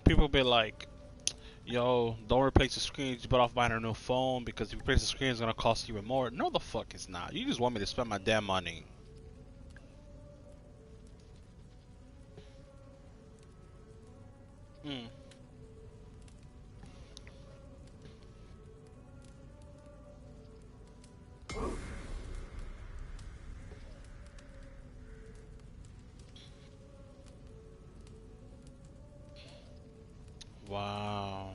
people be like, yo, don't replace the screen, you better off buying a new phone because if you replace the screen, it's gonna cost you even more. No, the fuck it's not. You just want me to spend my damn money. Hmm. Wow.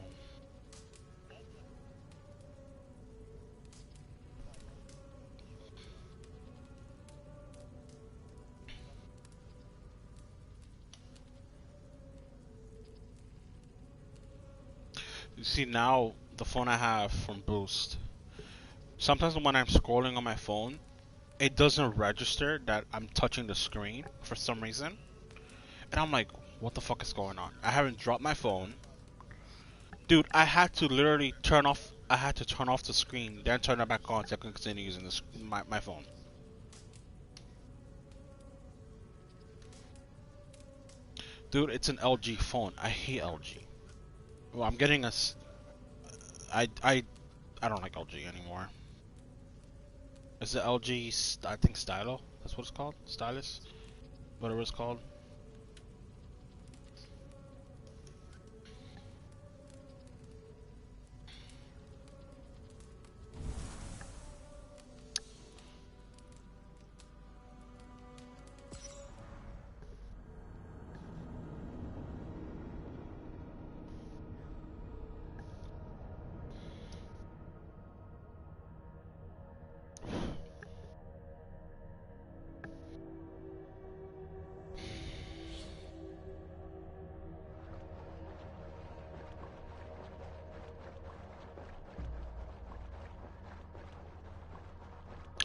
You see now the phone I have from Boost. Sometimes when I'm scrolling on my phone, it doesn't register that I'm touching the screen for some reason. And I'm like, what the fuck is going on? I haven't dropped my phone. Dude, I had to literally turn off I had to turn off the screen, then turn it back on so I can continue using my phone. Dude, it's an LG phone. I hate LG. Well, I'm getting a I I I don't like LG anymore. It's the LG I think Stylo. That's what it's called. Stylus. Whatever it's called.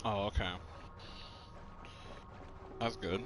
Oh, okay. That's good.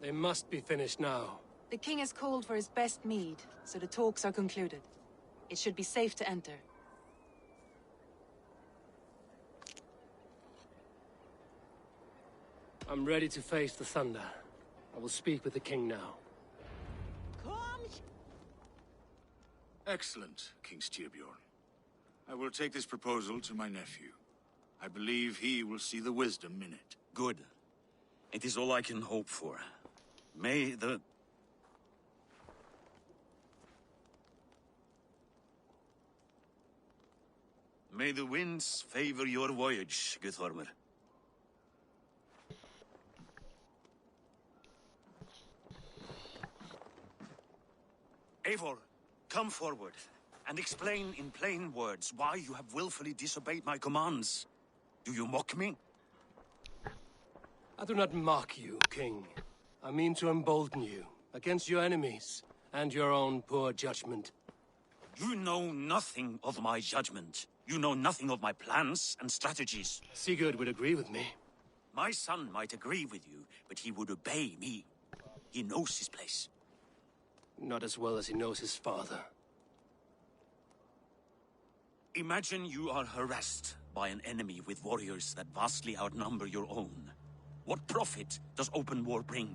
They must be finished now. The king has called for his best mead, so the talks are concluded. It should be safe to enter. I'm ready to face the thunder. I will speak with the king now. Excellent, King Styrbjorn. I will take this proposal to my nephew. I believe he will see the wisdom in it. Good. It is all I can hope for. May the... May the winds favor your voyage, Guthormer. Eivor, come forward, and explain in plain words why you have willfully disobeyed my commands. Do you mock me? I do not mock you, king. I mean to embolden you, against your enemies, and your own poor judgment. You know nothing of my judgment. You know nothing of my plans and strategies. Sigurd would agree with me. My son might agree with you, but he would obey me. He knows his place. Not as well as he knows his father. Imagine you are harassed by an enemy with warriors that vastly outnumber your own. What profit does open war bring?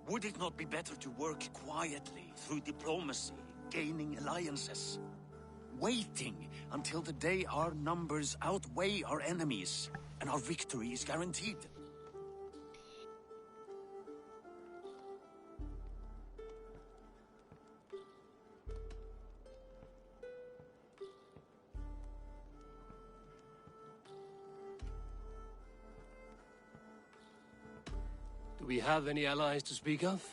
Would it not be better to work quietly, through diplomacy, gaining alliances? Waiting until the day our numbers outweigh our enemies, and our victory is guaranteed. Do we have any allies to speak of?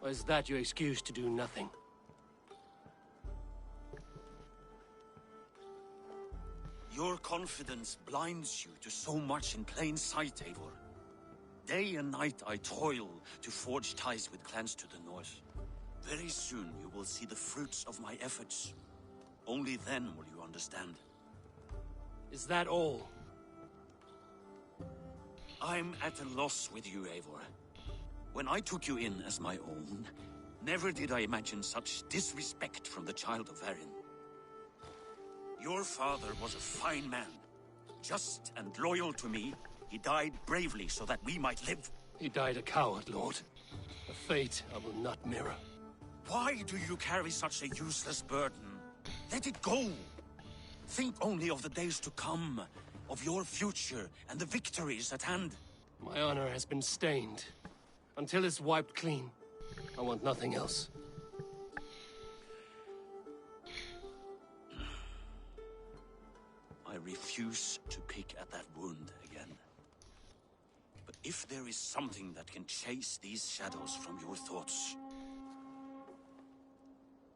Or is that your excuse to do nothing? Your confidence blinds you to so much in plain sight, Eivor. Day and night I toil to forge ties with clans to the north. Very soon you will see the fruits of my efforts. Only then will you understand. Is that all? I'm at a loss with you, Eivor. When I took you in as my own, never did I imagine such disrespect from the child of Varin. Your father was a fine man. Just and loyal to me, he died bravely so that we might live. He died a coward, Lord. A fate I will not mirror. Why do you carry such a useless burden? Let it go! Think only of the days to come, of your future and the victories at hand. My honor has been stained. Until it's wiped clean, I want nothing else. I refuse to pick at that wound again. But if there is something that can chase these shadows from your thoughts...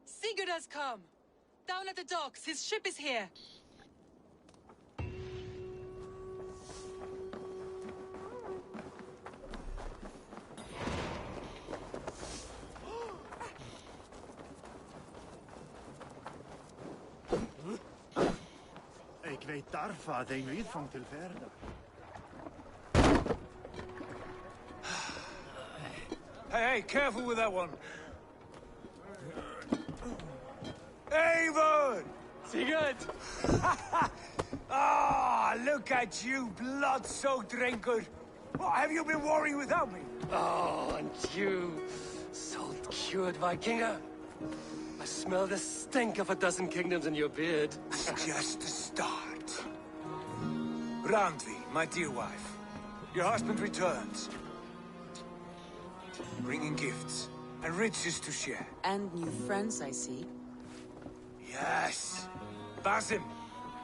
Sigurd has come! Down at the docks, his ship is here! Ik weet daarvan de uitvang til verder. Hey, careful with that one. Avon! Sigurd! Ah, look at you, blood-soaked drinker. What, have you been warring without me? Oh, and you, salt-cured Vikinger. I smell the stink of a dozen kingdoms in your beard. It's just the start. Randvi, my dear wife. Your husband returns. Bringing gifts and riches to share. And new friends, I see. Yes. Basim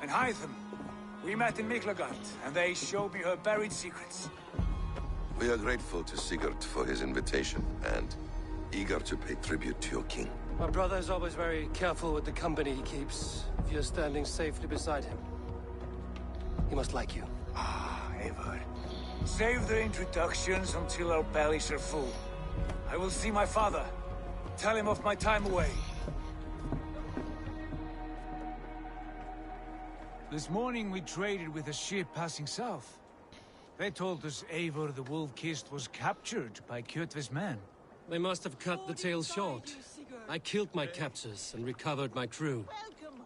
and Hytham. We met in Miklagard, and they showed me her buried secrets. We are grateful to Sigurd for his invitation, and eager to pay tribute to your king. My brother is always very careful with the company he keeps. If you're standing safely beside him, he must like you. Ah, Eivor. Save the introductions until our bellies are full. I will see my father. Tell him of my time away. This morning we traded with a ship passing south. They told us Eivor the Wolf-Kissed was captured by Kjotve's men. They must have cut the tale short. I killed my captors and recovered my crew.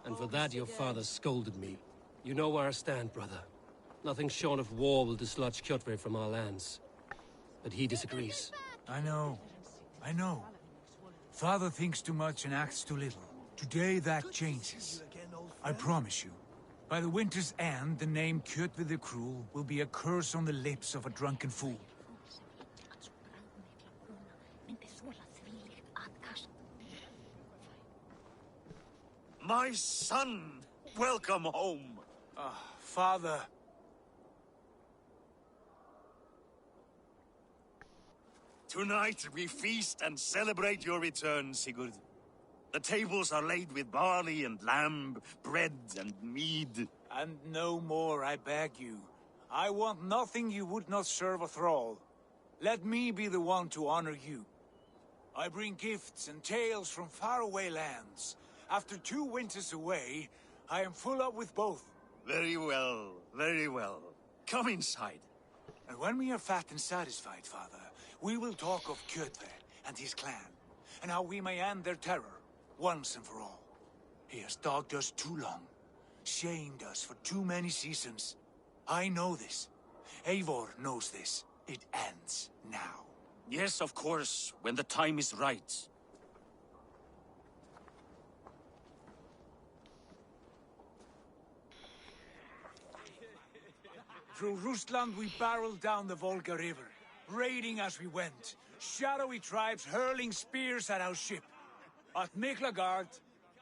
And for that your father scolded me. You know where I stand, brother. Nothing short of war will dislodge Kjotve from our lands. But he disagrees. I know. Father thinks too much and acts too little. Today that changes. I promise you. By the winter's end, the name Kjotve the Cruel will be a curse on the lips of a drunken fool. My son! Welcome home! Father. Tonight we feast and celebrate your return, Sigurd. The tables are laid with barley and lamb, bread and mead. And no more, I beg you. I want nothing you would not serve a thrall. Let me be the one to honor you. I bring gifts and tales from faraway lands. After 2 winters away, I am full up with both. Very well, very well. Come inside. And when we are fat and satisfied, Father, we will talk of Kjotve and his clan, and how we may end their terror, once and for all. He has dogged us too long, shamed us for too many seasons. I know this. Eivor knows this. It ends now. Yes, of course, when the time is right. Through Rusland we barreled down the Volga River, raiding as we went. Shadowy tribes hurling spears at our ship. At Miklagard,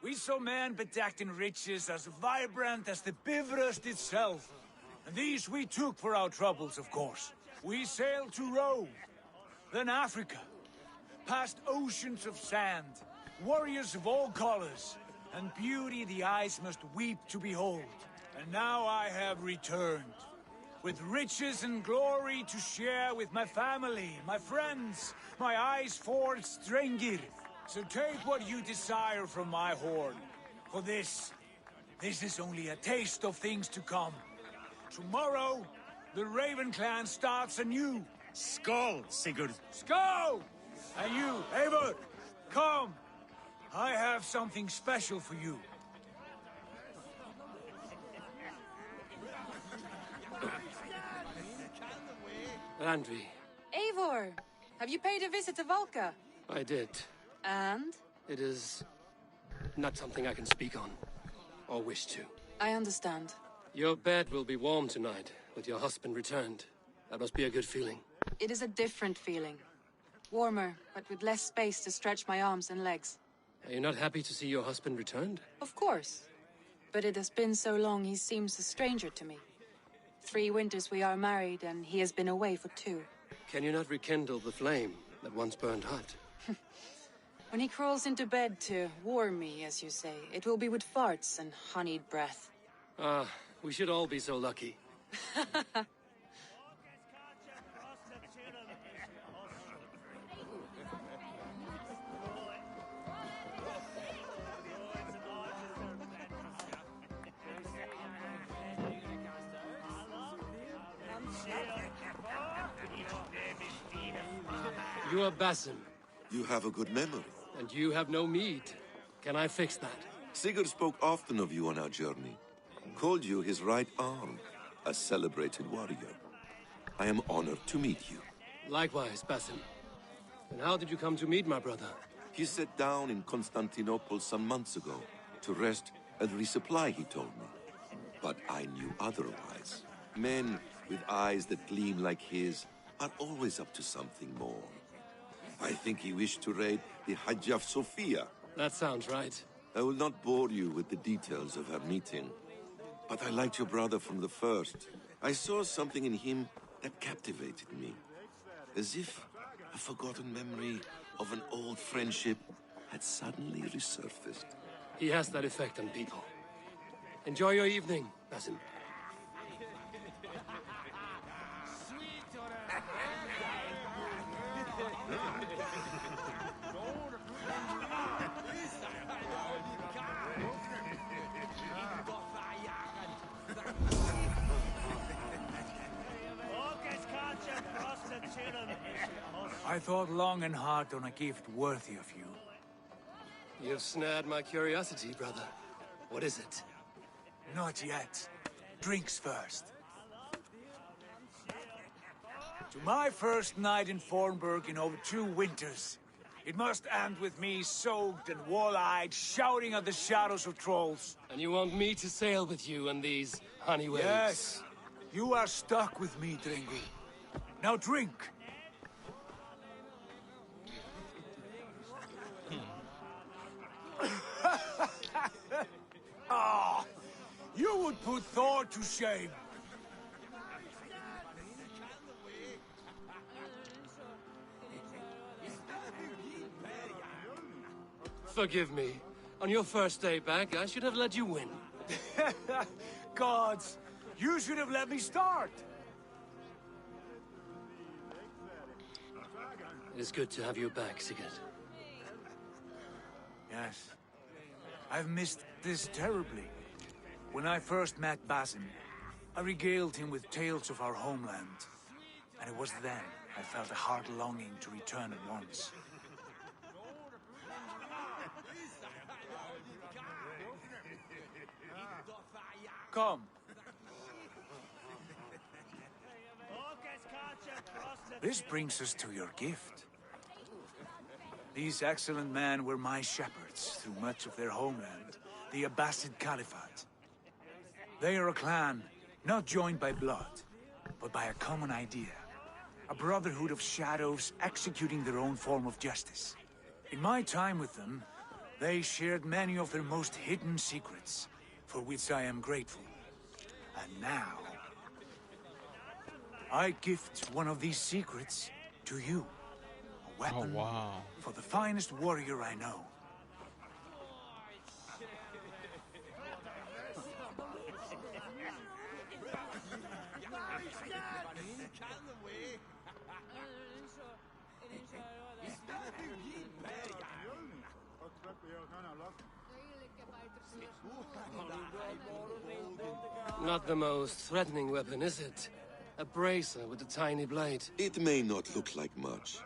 we saw men bedecked in riches as vibrant as the Bifrost itself. And these we took for our troubles, of course. We sailed to Rome, then Africa, past oceans of sand, warriors of all colors, and beauty the eyes must weep to behold. And now I have returned, with riches and glory to share with my family, my friends, my eyes-forged Strengir. So take what you desire from my horn. For this is only a taste of things to come. Tomorrow, the Raven clan starts anew. Skål, Sigurd. Skål! And you, Eivor, come. I have something special for you. Randvi. Eivor, have you paid a visit to Valka? I did. And? It is not something I can speak on, or wish to. I understand. Your bed will be warm tonight, with your husband returned. That must be a good feeling. It is a different feeling. Warmer, but with less space to stretch my arms and legs. Are you not happy to see your husband returned? Of course. But it has been so long he seems a stranger to me. 3 winters we are married, and he has been away for 2. Can you not rekindle the flame that once burned hot? When he crawls into bed to warm me, as you say, it will be with farts and honeyed breath. Ah, we should all be so lucky. You are Basim, You have a good memory. and you have no mead. Can I fix that? Sigurd spoke often of you on our journey. Called you his right arm, a celebrated warrior. I am honored to meet you. Likewise, Basim. And how did you come to meet my brother? He sat down in Constantinople some months ago to rest and resupply, he told me. But I knew otherwise. Men with eyes that gleam like his are always up to something more. I think he wished to raid the Hagia Sophia. That sounds right. I will not bore you with the details of our meeting. But I liked your brother from the first. I saw something in him that captivated me. As if a forgotten memory of an old friendship had suddenly resurfaced. He has that effect on people. Enjoy your evening, Basim. I I thought long and hard on a gift worthy of you. You've snared my curiosity, brother. What is it? Not yet. Drinks first. To my first night in Fornburg in over 2 winters. It must end with me soaked and wall-eyed, shouting at the shadows of trolls. And you want me to sail with you on these honey waves? Yes. You are stuck with me, Dringu. Now drink. Ah, you would put Thor to shame. Forgive me. On your first day back, I should have let you win. Gods, you should have let me start. It is good to have you back, Sigurd. Yes. I've missed this terribly. When I first met Basim, I regaled him with tales of our homeland. And it was then I felt a heart longing to return at once. Come. This brings us to your gift. These excellent men were my shepherds through much of their homeland, the Abbasid Caliphate. They are a clan, not joined by blood, but by a common idea. A brotherhood of shadows executing their own form of justice. In my time with them, they shared many of their most hidden secrets, for which I am grateful. And now, I gift one of these secrets to you. A weapon for the finest warrior I know. Not the most threatening weapon, is it? A bracer with a tiny blade. It may not look like much,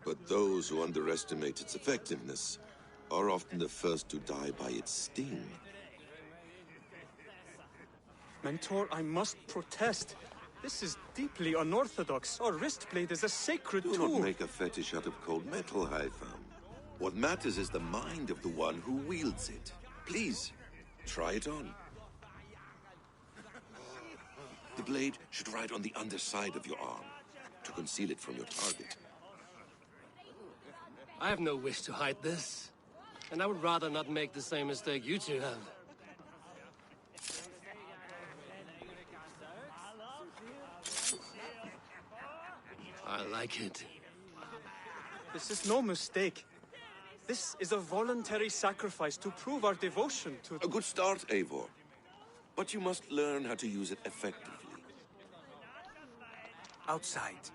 but those who underestimate its effectiveness are often the first to die by its sting. Mentor, I must protest. This is deeply unorthodox. Our wrist blade is a sacred Do tool. not make a fetish out of cold metal, Haitham. What matters is the mind of the one who wields it. Please, try it on. The blade should ride on the underside of your arm, to conceal it from your target. I have no wish to hide this. And I would rather not make the same mistake you two have. I like it. This is no mistake. This is a voluntary sacrifice to prove our devotion to... A good start, Eivor. But you must learn how to use it effectively. Outside.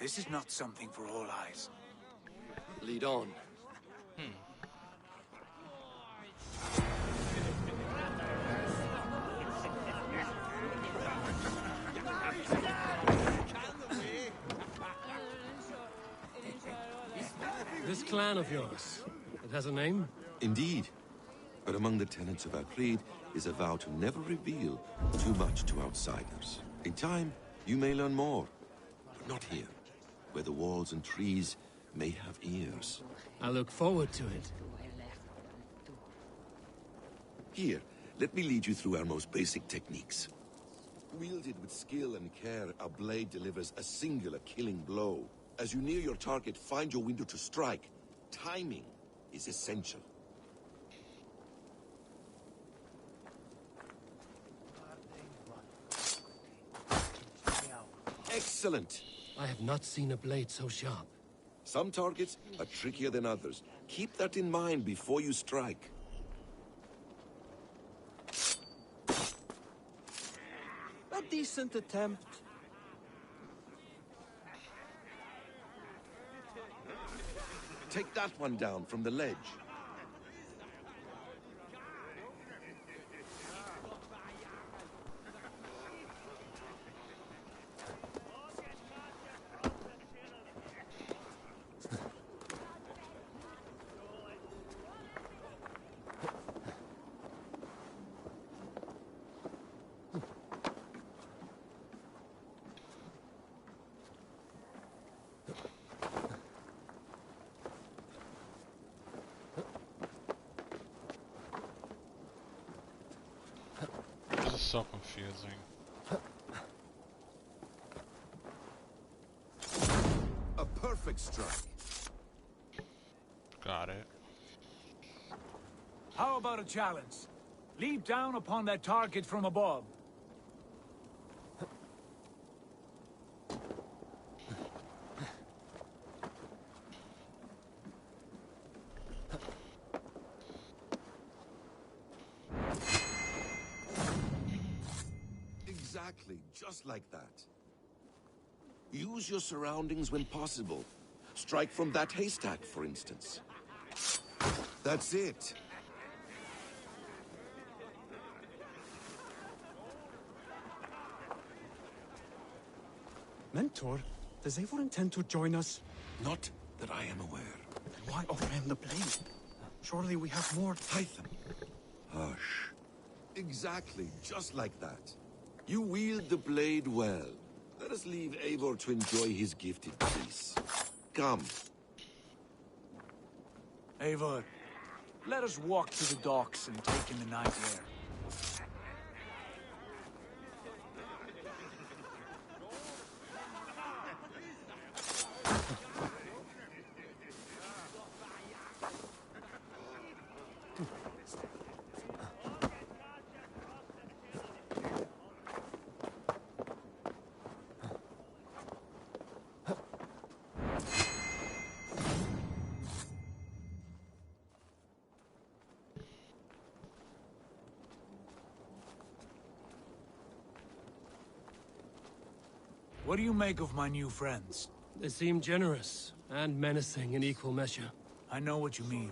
This is not something for all eyes. Lead on. This clan of yours, it has a name? Indeed. But among the tenets of our creed is a vow to never reveal too much to outsiders. In time, you may learn more. But not here, where the walls and trees may have ears. I look forward to it. Here, let me lead you through our most basic techniques. Wielded with skill and care, our blade delivers a singular killing blow. As you near your target, find your window to strike. Timing is essential. Excellent! I have not seen a blade so sharp. Some targets are trickier than others. Keep that in mind before you strike. A decent attempt. Take that one down from the ledge. so confusing. A perfect strike. Got it. How about a challenge? Leap down upon that target from above. Exactly, just like that. Use your surroundings when possible. Strike from that haystack, for instance. That's it. Mentor, does Eivor intend to join us? Not that I am aware. Then why offer him the blade? Surely we have more... Python. Hush. Exactly, just like that. You wield the blade well. Let us leave Eivor to enjoy his gift in peace. Come. Eivor, let us walk to the docks and take in the night air. What do you make of my new friends? They seem generous and menacing in equal measure. I know what you mean.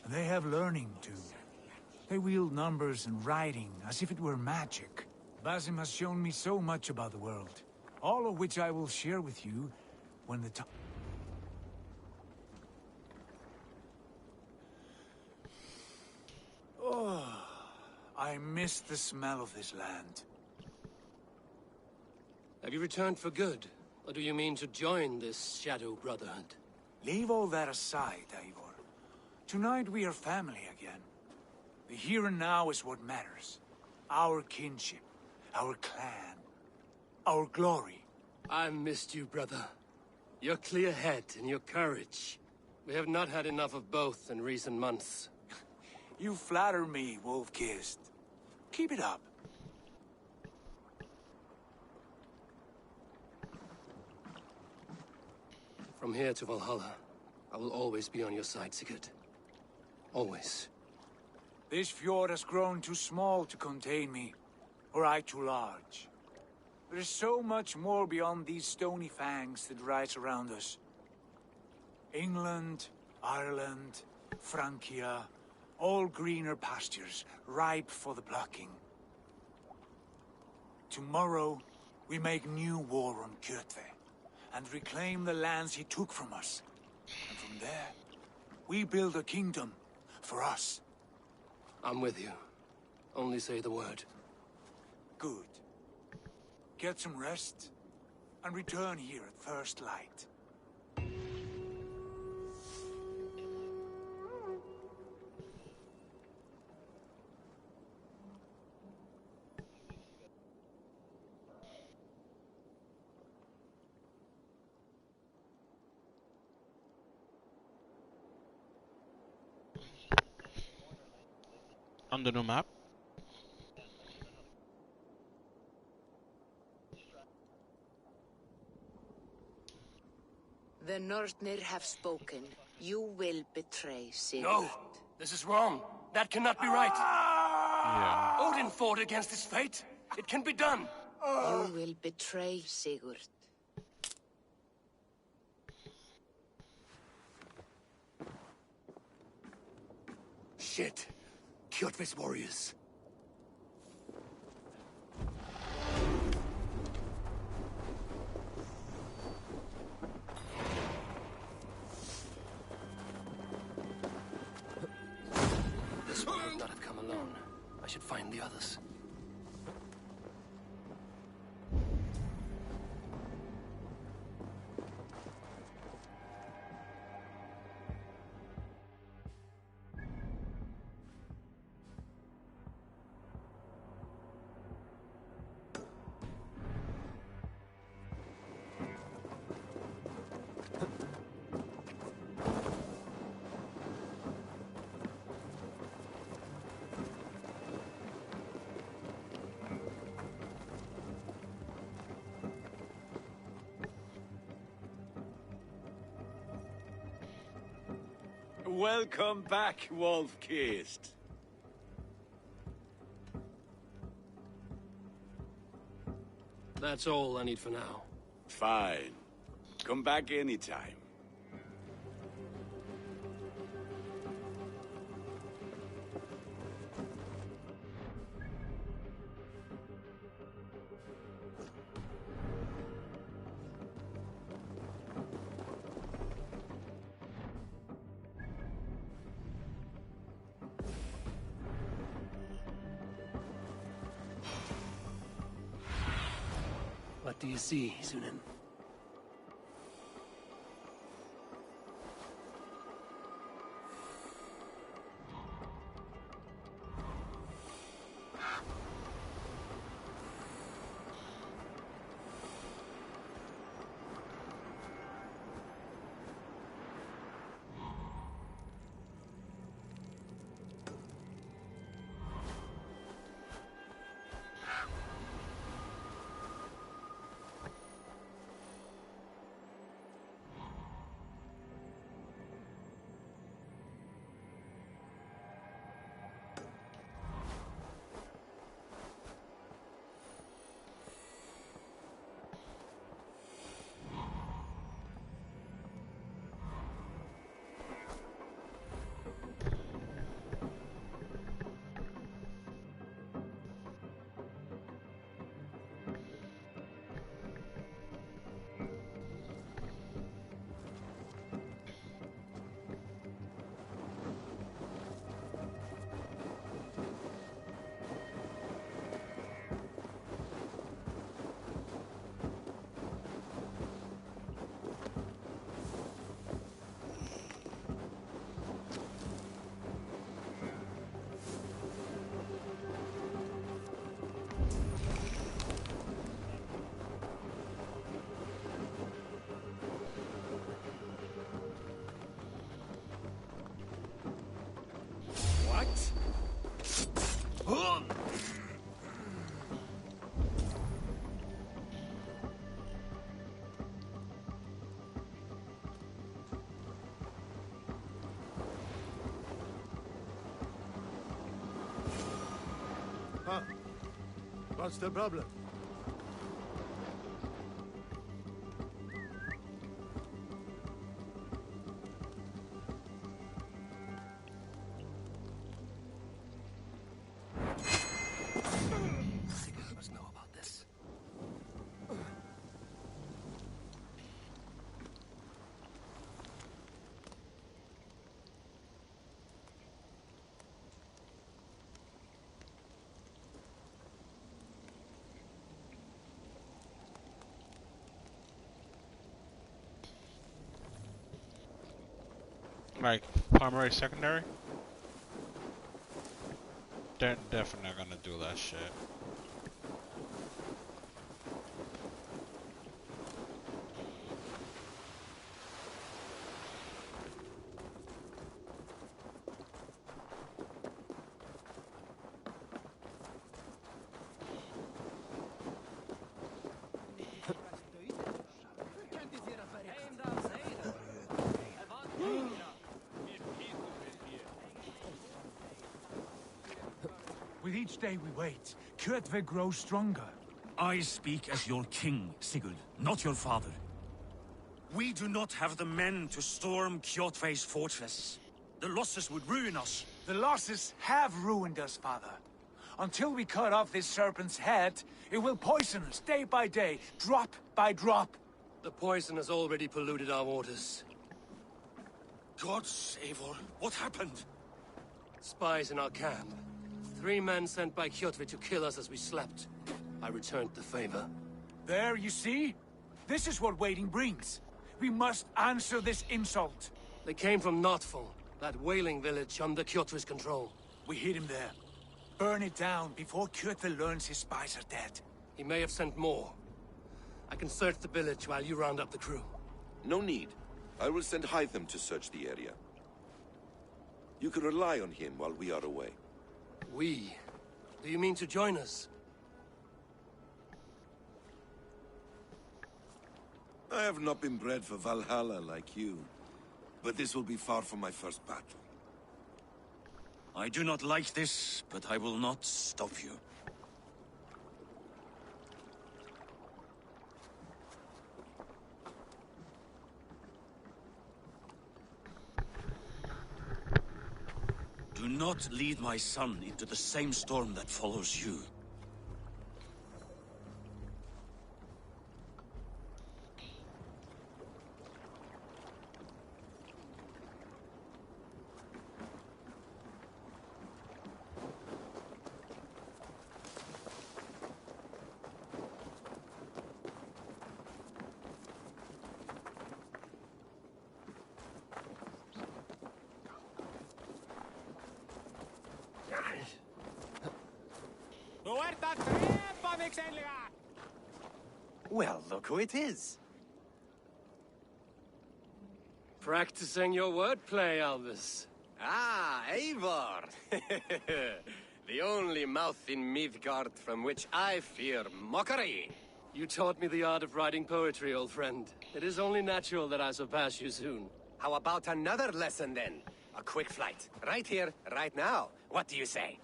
They have learning, too. They wield numbers and writing as if it were magic. Basim has shown me so much about the world, all of which I will share with you when the time... Oh, I miss the smell of this land. Have you returned for good? Or do you mean to join this Shadow Brotherhood? Leave all that aside, Eivor. Tonight we are family again. The here and now is what matters. Our kinship, our clan, our glory. I've missed you, brother. Your clear head and your courage. We have not had enough of both in recent months. You flatter me, Wolf-Kissed. Keep it up. From here to Valhalla, I will always be on your side, Sigurd. Always. This fjord has grown too small to contain me, or I too large. There is so much more beyond these stony fangs that rise around us. England, Ireland, Francia, all greener pastures, ripe for the plucking. Tomorrow, we make new war on Kjotve, and reclaim the lands he took from us. And from there, we build a kingdom for us. I'm with you. Only say the word. Good. Get some rest, and return here at first light. On the new map? The Northnir have spoken. You will betray Sigurd. No! This is wrong. That cannot be right. Yeah. Odin fought against his fate. It can be done. You will betray Sigurd. Shit. Kjotve's warriors. This one would not have come alone. I should find the others. Welcome back, Wolf-Kissed. That's all I need for now. Fine. Come back anytime. What do you see, Sunan? Huh? What's the problem? Sigurd must know about this. Like primary, secondary? They're definitely not gonna do that shit. With each day we wait, Kjotve grows stronger. I speak as your king, Sigurd, not your father. We do not have the men to storm Kjotve's fortress. The losses would ruin us. The losses have ruined us, father. Until we cut off this serpent's head, it will poison us day by day, drop by drop. The poison has already polluted our waters. God save her. What happened? Spies in our camp. 3 men sent by Kjotve to kill us as we slept. I returned the favor. There, you see? This is what waiting brings. We must answer this insult. They came from Notful, that whaling village under Kjotve's control. We hid him there. Burn it down before Kjotve learns his spies are dead. He may have sent more. I can search the village while you round up the crew. No need. I will send Hytham to search the area. You can rely on him while we are away. We? Do you mean to join us? I have not been bred for Valhalla like you. but this will be far from my first battle. I do not like this, but I will not stop you. Do not lead my son into the same storm that follows you. Well, look who it is. Practicing your wordplay, Elvis. Ah, Eivor! The only mouth in Midgard from which I fear mockery. You taught me the art of writing poetry, old friend. It is only natural that I surpass you soon. How about another lesson, then? A quick flight. Right here, right now. What do you say?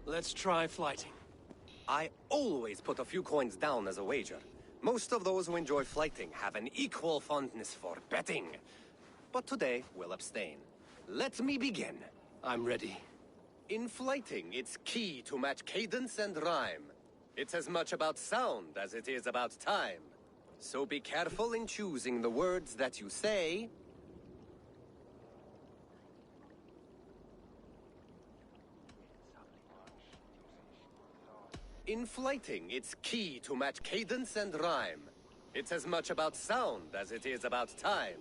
Let's try flighting. I always put a few coins down as a wager. Most of those who enjoy flighting have an equal fondness for betting. But today, we'll abstain. Let me begin. I'm ready. In flighting, it's key to match cadence and rhyme. It's as much about sound as it is about time. So be careful in choosing the words that you say. In flighting, it's key to match cadence and rhyme. It's as much about sound as it is about time.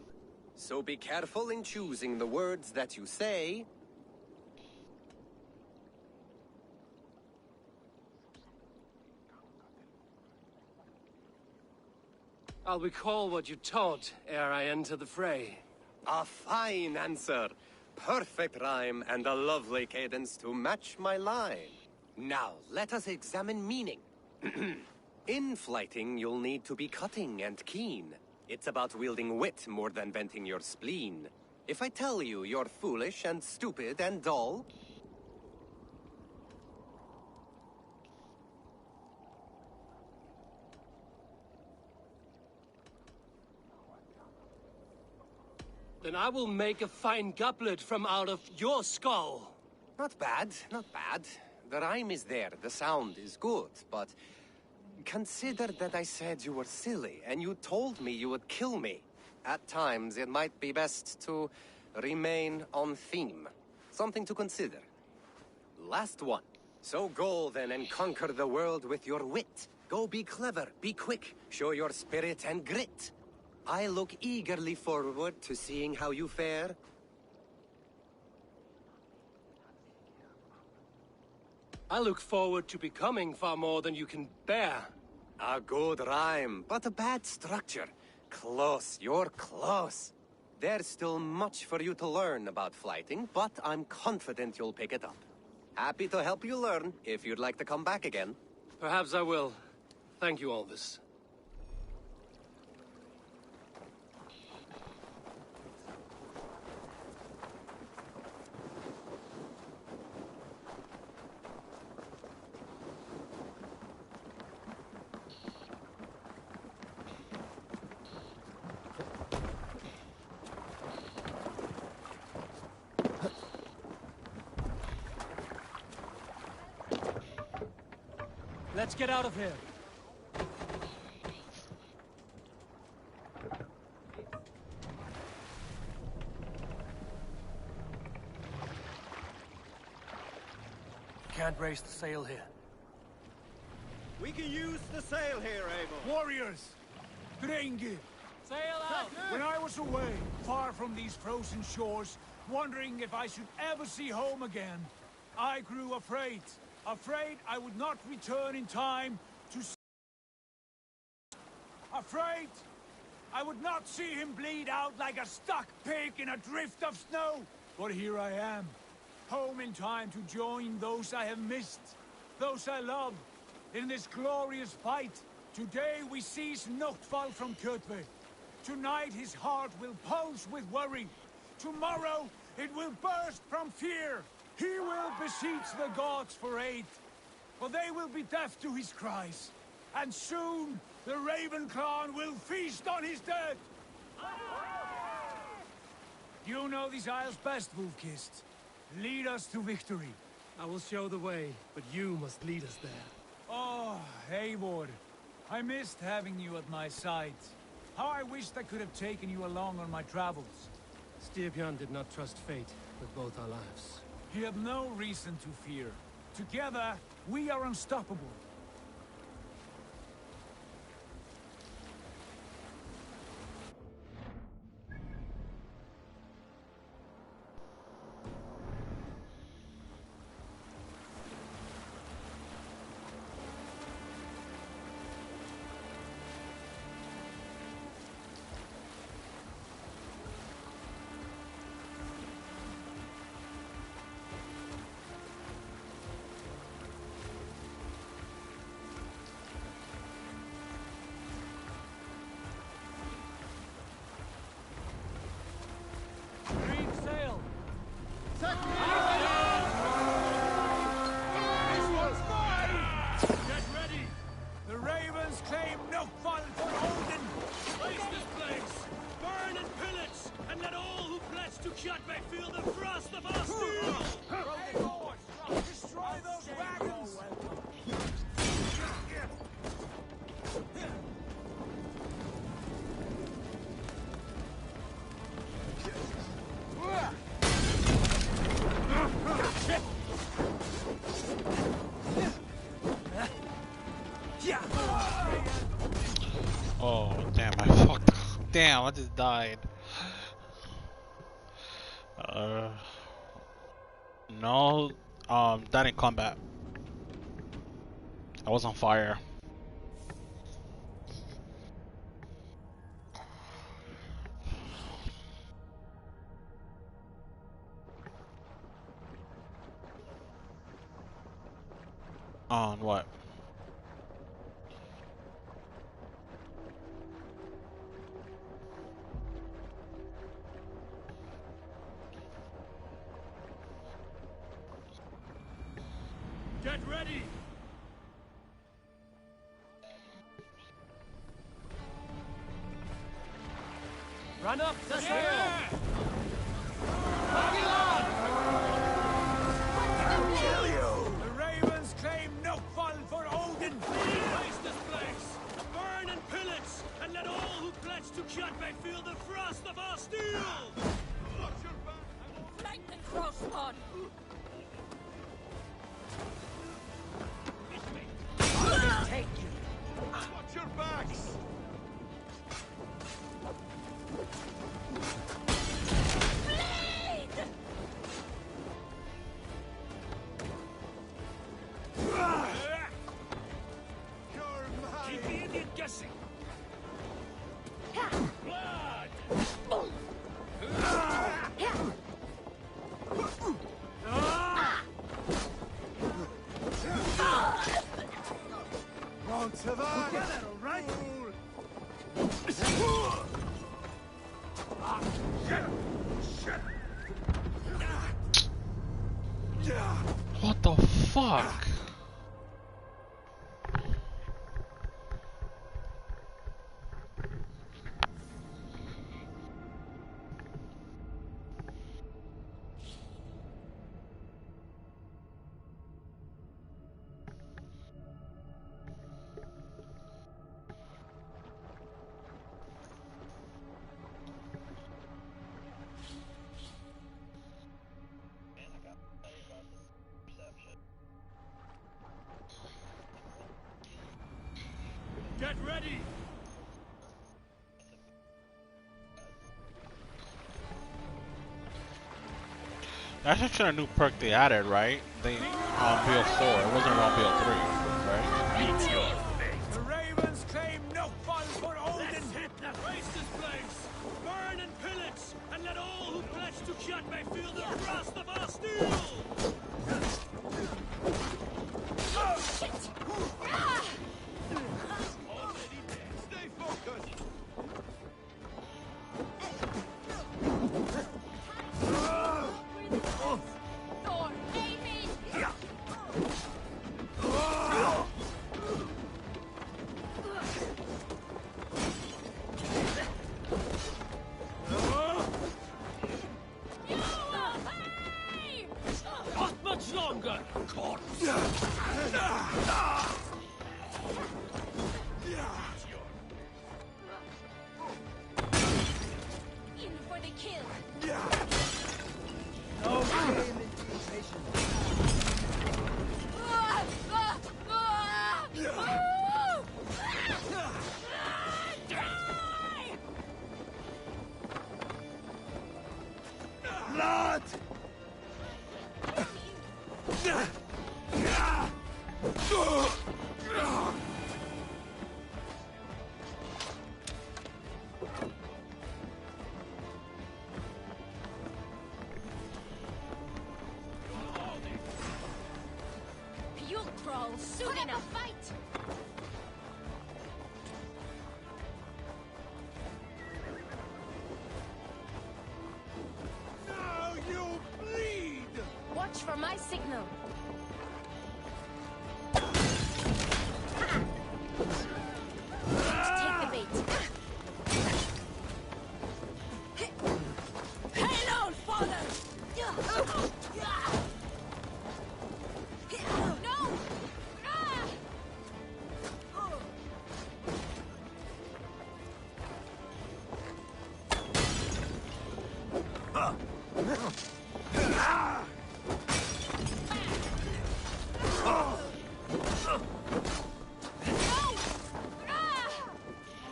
So be careful in choosing the words that you say. I'll recall what you taught ere I enter the fray. A fine answer. Perfect rhyme and a lovely cadence to match my line. Now, let us examine meaning. In flighting, you'll need to be cutting and keen. It's about wielding wit more than venting your spleen. If I tell you you're foolish and stupid and dull... Then I will make a fine goblet from out of your skull. Not bad, not bad. The rhyme is there, the sound is good, but... Consider that I said you were silly, and you told me you would kill me. At times, it might be best to remain on theme. Something to consider. Last one. So go then and conquer the world with your wit. Go be clever, be quick, show your spirit and grit. I look eagerly forward to seeing how you fare. I look forward to becoming far more than you can bear. A good rhyme, but a bad structure. Close, you're close. There's still much for you to learn about flighting, but I'm confident you'll pick it up. Happy to help you learn, if you'd like to come back again. Perhaps I will. Thank you, Elvis. Let's get out of here. Can't raise the sail here. We can use the sail here, Eivor. Warriors! Drenge! Sail out! When I was away, far from these frozen shores, wondering if I should ever see home again, I grew afraid. Afraid I would not return in time to... Afraid I would not see him bleed out like a stuck pig in a drift of snow. But here I am, home in time to join those I have missed, those I love, in this glorious fight. Today we seize Noctfall from Kjotve. Tonight his heart will pulse with worry. Tomorrow it will burst from fear. He will beseech the gods for aid, for they will be deaf to his cries. And soon the Raven clan will feast on his dead. You know these isles best, Wolf-Kissed. Lead us to victory. I will show the way, but you must lead us there. Oh, Eivor. I missed having you at my side. How I wished I could have taken you along on my travels. Styrbjörn did not trust fate with both our lives. You have no reason to fear. Together, we are unstoppable. Oh, damn, I fucked up. Damn, I just died. No, that in combat. I was on fire. On what? Get ready! Run up the hill! Kill you! The Ravens claim Noctfall for Odin! Raise this place! Burn and pillage! And let all who pledge to Kjotve feel the frost of our steel! Flank the crossbod! Take you! Watch your backs! Keep the Indian guessing! Blood! Won't survive! Together, all right? What the fuck? Get ready! That's actually a new perk they added, right? They on BO4. It wasn't on BO3, right? Meet your fate! The Ravens claim Noctfall for Odin! Let's hit the race this place! Burn and pillage! And let all who pledge to Kjotve feel the frost of our steel! Oh, shit! Ah! crawl soon enough. Fight! Now you bleed! Watch for my signal. Take the bait. Hail, old father! No!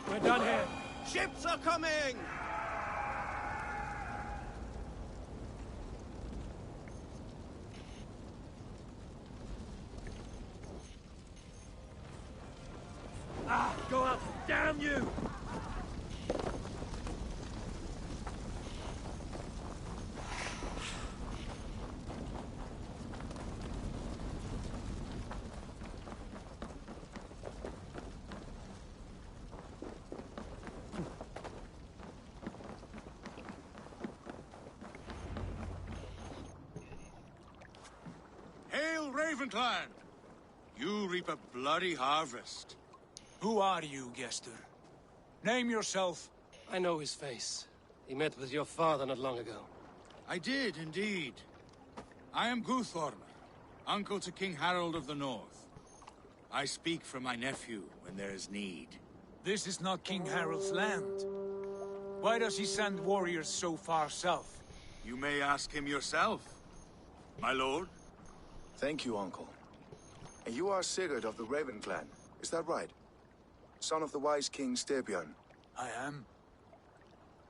We're done here. Ships are coming! Go up! Damn you! Hail, Ravenclan! You reap a bloody harvest. Who are you, Gester? Name yourself. I know his face. He met with your father not long ago. I did, indeed. I am Guthorm, uncle to King Harold of the North. I speak for my nephew when there is need. This is not King Harold's land. Why does he send warriors so far south? You may ask him yourself, my lord. Thank you, Uncle. And you are Sigurd of the Raven clan, is that right? Son of the wise King Styrbjörn. I am.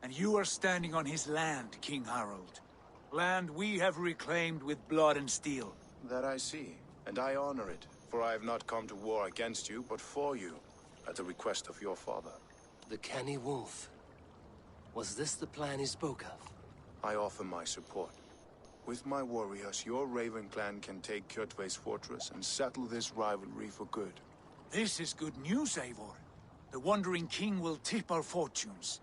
And you are standing on his land, King Harold. Land we have reclaimed with blood and steel. That I see, and I honor it, for I have not come to war against you, but for you, at the request of your father. The canny wolf. Was this the plan he spoke of? I offer my support. With my warriors, your Raven clan can take Kjotve's fortress and settle this rivalry for good. This is good news, Eivor. The Wandering King will tip our fortunes.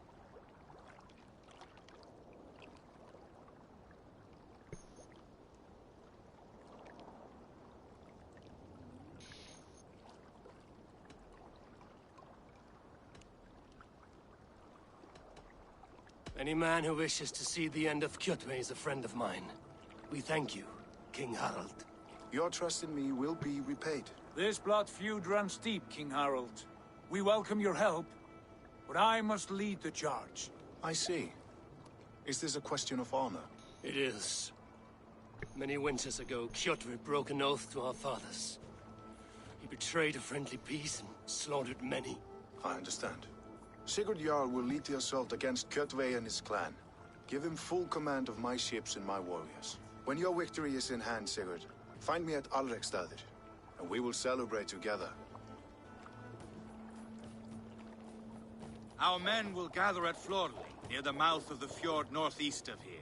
Any man who wishes to see the end of Kjotve is a friend of mine. We thank you, King Harald. Your trust in me will be repaid. This blood feud runs deep, King Harold. We welcome your help, but I must lead the charge. I see. Is this a question of honor? It is. Many winters ago, Kjotve broke an oath to our fathers. He betrayed a friendly peace and slaughtered many. I understand. Sigurd Jarl will lead the assault against Kjotve and his clan. Give him full command of my ships and my warriors. When your victory is in hand, Sigurd, find me at Alrekstadir, and we will celebrate together. Our men will gather at Florley, near the mouth of the fjord northeast of here.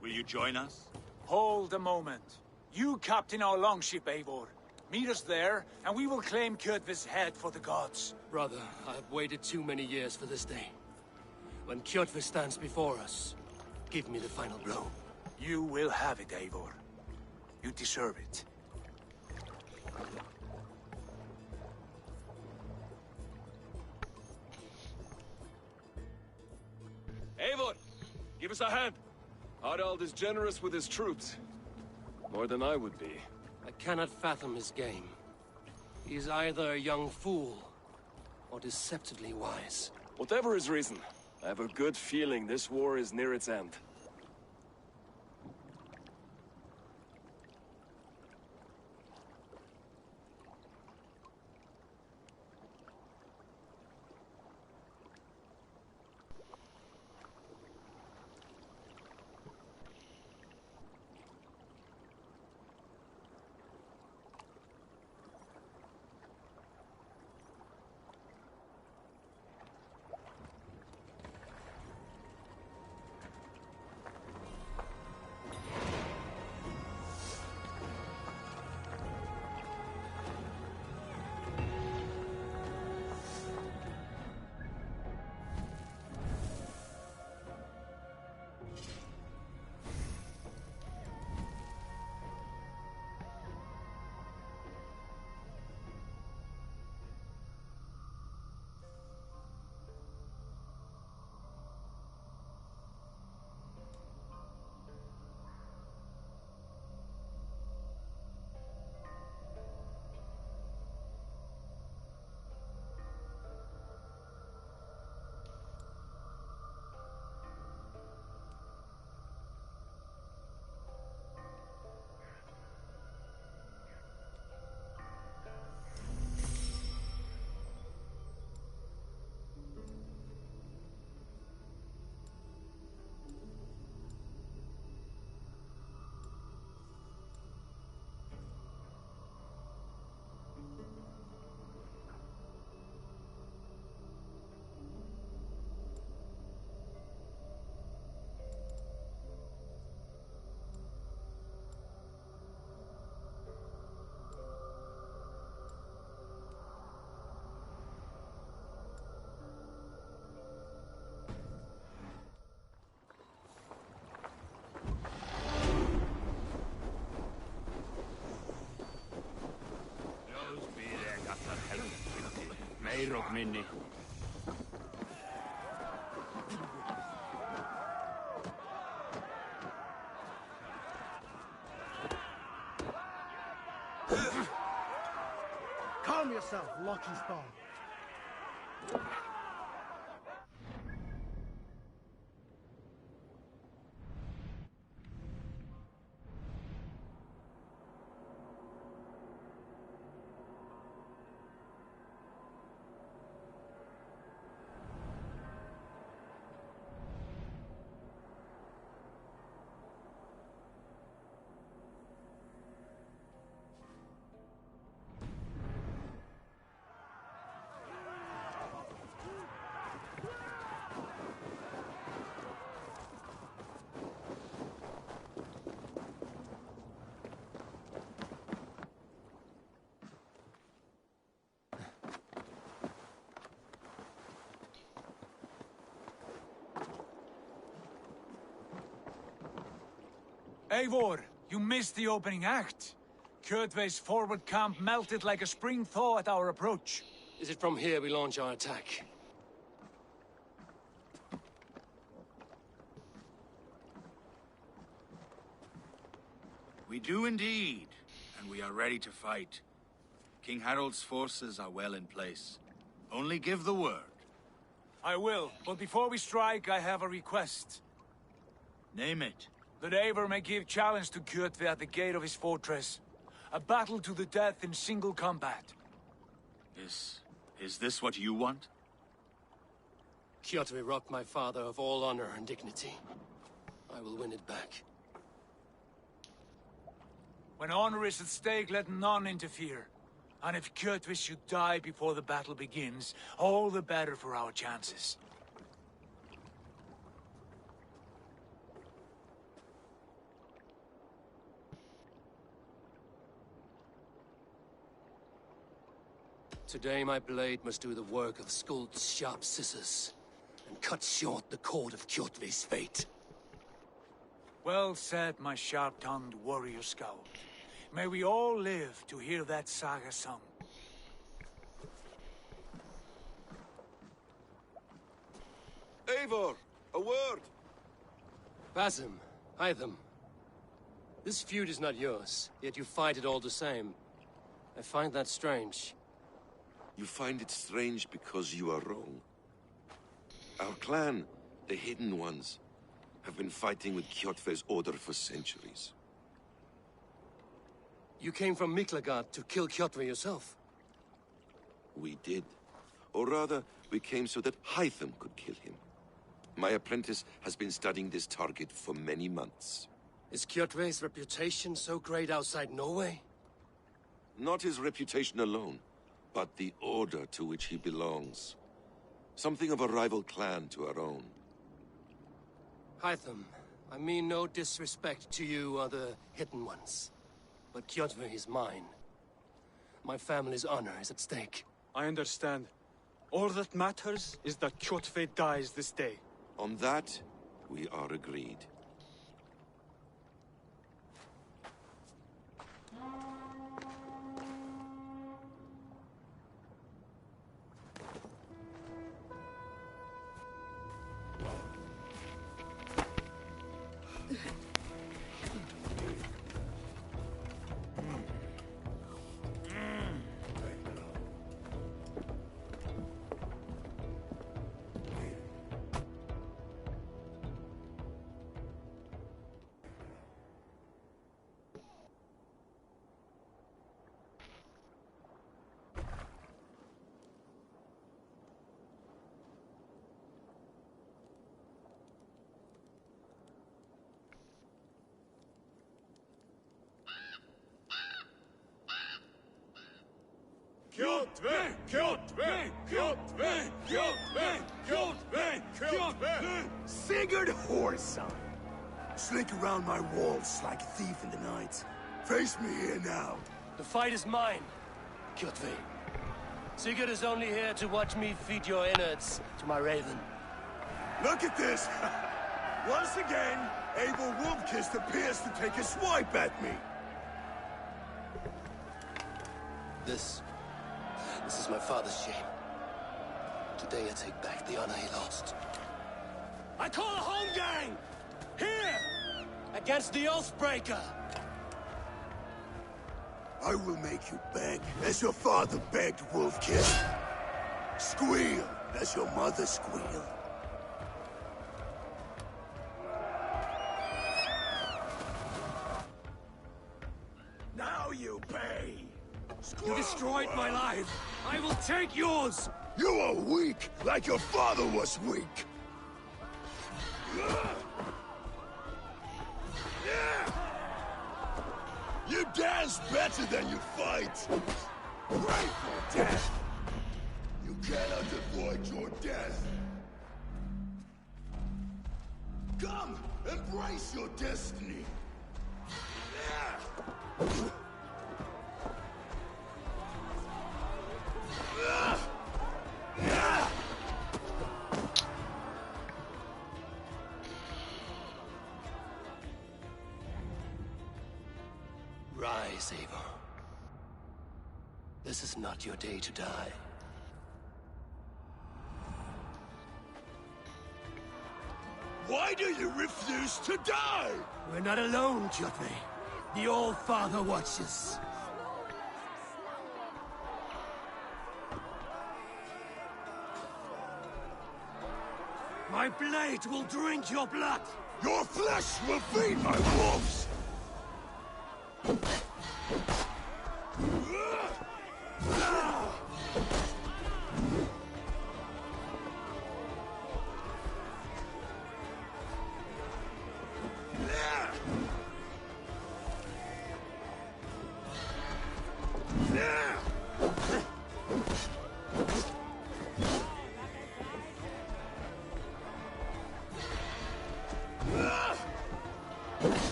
Will you join us? Hold a moment. You captain our longship, Eivor. Meet us there, and we will claim Kjotve's head for the gods. Brother, I have waited too many years for this day. When Kjotve stands before us, give me the final blow. You will have it, Eivor. You deserve it. Eivor, give us a hand. Harald is generous with his troops. More than I would be. I cannot fathom his game. He is either a young fool, or deceptively wise. Whatever his reason, I have a good feeling this war is near its end. Yok minni. Calm yourself, lucky star. Eivor, you missed the opening act. Kjotve's forward camp melted like a spring thaw at our approach. Is it from here we launch our attack? We do indeed, and we are ready to fight. King Harold's forces are well in place. Only give the word. I will, but before we strike, I have a request. Name it. That Eivor may give challenge to Kjotve at the gate of his fortress. A battle to the death in single combat. Is this what you want? Kjotve robbed my father of all honor and dignity. I will win it back. When honor is at stake, let none interfere. And if Kjotve should die before the battle begins, all the better for our chances. Today my blade must do the work of Skuld's sharp scissors, and cut short the cord of Kjotve's fate. Well said, my sharp-tongued warrior scout. May we all live to hear that saga sung. Eivor, a word! Basim, Hytham. This feud is not yours, yet you fight it all the same. I find that strange. You find it strange because you are wrong. Our clan, the Hidden Ones, have been fighting with Kjotve's order for centuries. You came from Miklagard to kill Kjotve yourself? We did. Or rather, we came so that Hytham could kill him. My apprentice has been studying this target for many months. Is Kjotve's reputation so great outside Norway? Not his reputation alone, but the order to which he belongs. Something of a rival clan to our own. Hytham, I mean no disrespect to you or the Hidden Ones. But Kjotve is mine. My family's honor is at stake. I understand. All that matters is that Kjotve dies this day. On that, we are agreed. Kjotve! Kjotve! Kjotve! Kjotve! Kjotve! Kjotve! Sigurd Whoreson! Slink around my walls like a thief in the night. Face me here now. The fight is mine, Kjotve. Sigurd is only here to watch me feed your innards to my raven. Look at this! Once again, Abel Wolfkist appears to take a swipe at me. This is my father's shame. Today I take back the honor he lost. I call a home gang! Here! Against the Oathbreaker! I will make you beg, as your father begged, Wolf-Kissed. Squeal, as your mother squealed. Now you pay! You destroyed my life! I will take yours! You are weak, like your father was weak! You dance better than you fight! Pray for death! You cannot avoid your death! Come, embrace your destiny! Rise, Eivor. This is not your day to die. Why do you refuse to die? We're not alone, Jotve. The All-Father watches. My blade will drink your blood! Your flesh will feed my wolves!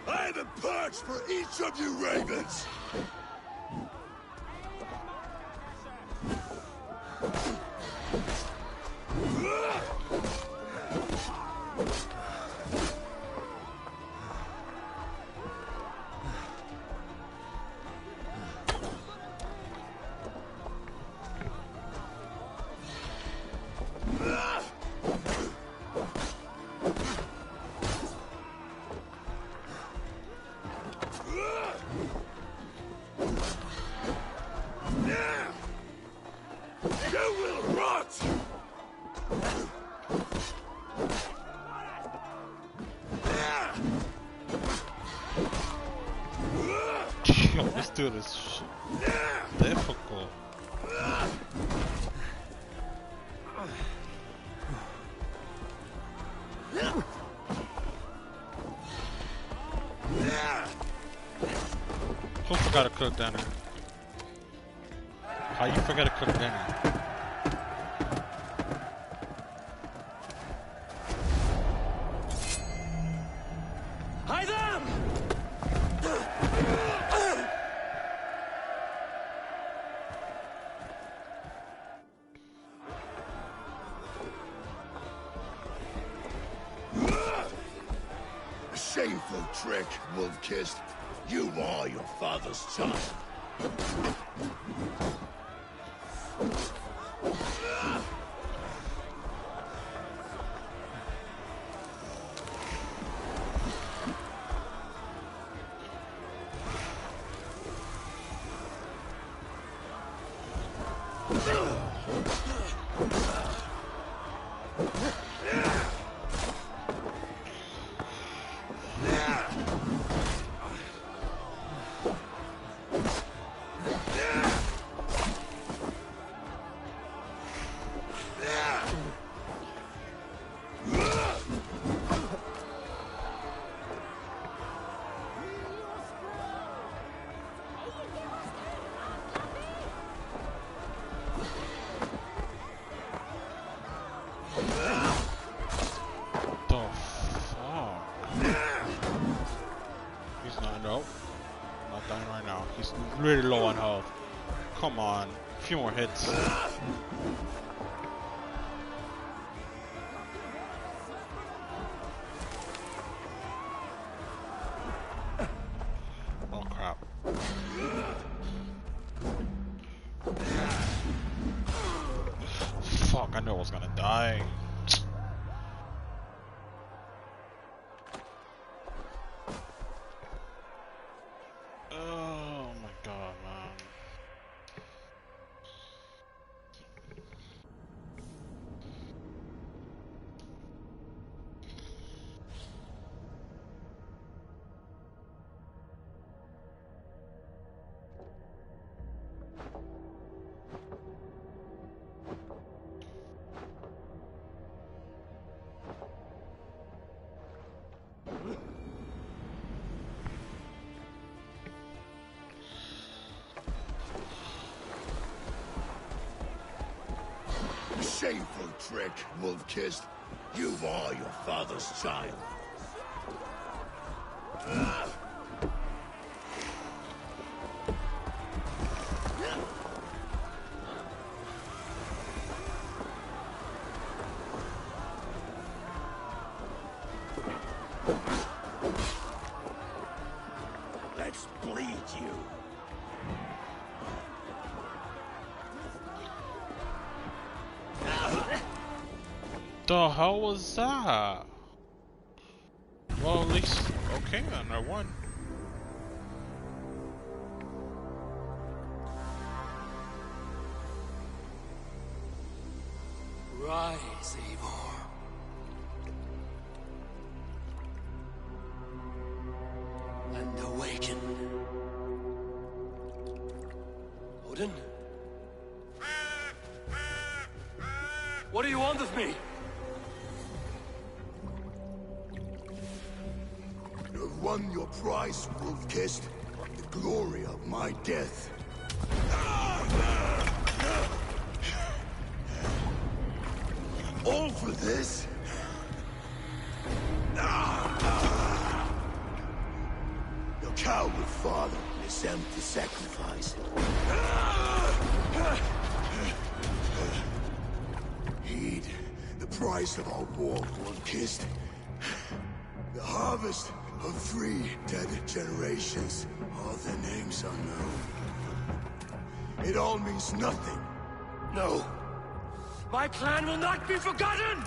I have a perch for each of you ravens! You will rot! Yo, this dude is difficult. Who forgot to cook dinner? How you forgot to cook dinner? Hide them! A shameful trick, Wolf-Kissed. You are your father's child. Nope. Not dying right now. He's really low on health. Come on. A few more hits. Oh crap. Fuck, I knew I was gonna die. Oh my god, man. Shameful trick, wolf-kissed. You are your father's child. Let's bleed you. The hell was that? Well, at least, okay then, I won. Rise, Eivor. And awaken. Odin? What do you want of me? You have won your prize, wolf-kissed. The glory of my death. All for this? Your coward father is empty sacrifice. Heed the price of our war, wolf-kissed. The harvest of 3 dead generations. All their names unknown. It all means nothing. No. My clan will not be forgotten!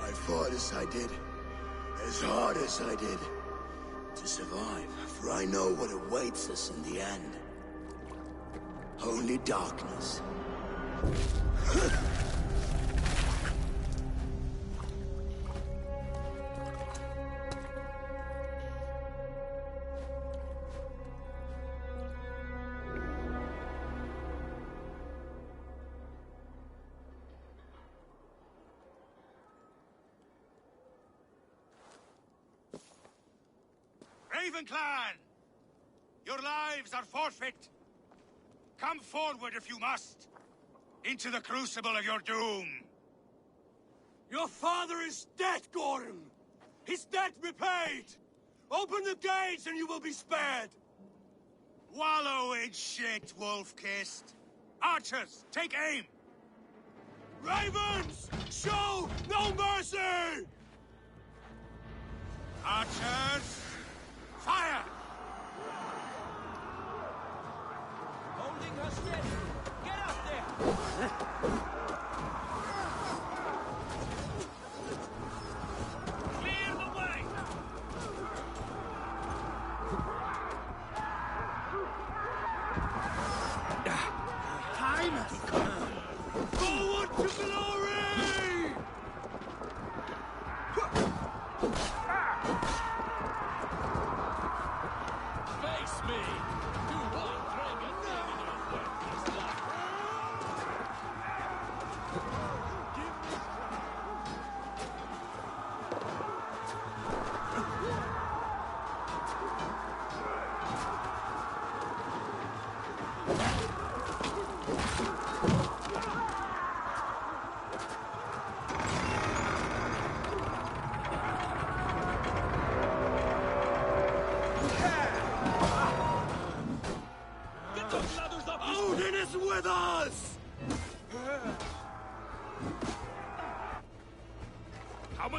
I fought as I did, as hard as I did, to survive, for I know what awaits us in the end. Only darkness. Raven Clan! Your lives are forfeit! Come forward if you must! Into the crucible of your doom! Your father is dead, Gordon! His debt repaid! Open the gates and you will be spared! Wallow in shit, wolf-kissed! Archers, take aim! Ravens! Show no mercy! Archers, fire! Holding her steady! Get up there! Clear the way! Time has come! Forward to glory! Face me! You won't drag a thing in your worthless life.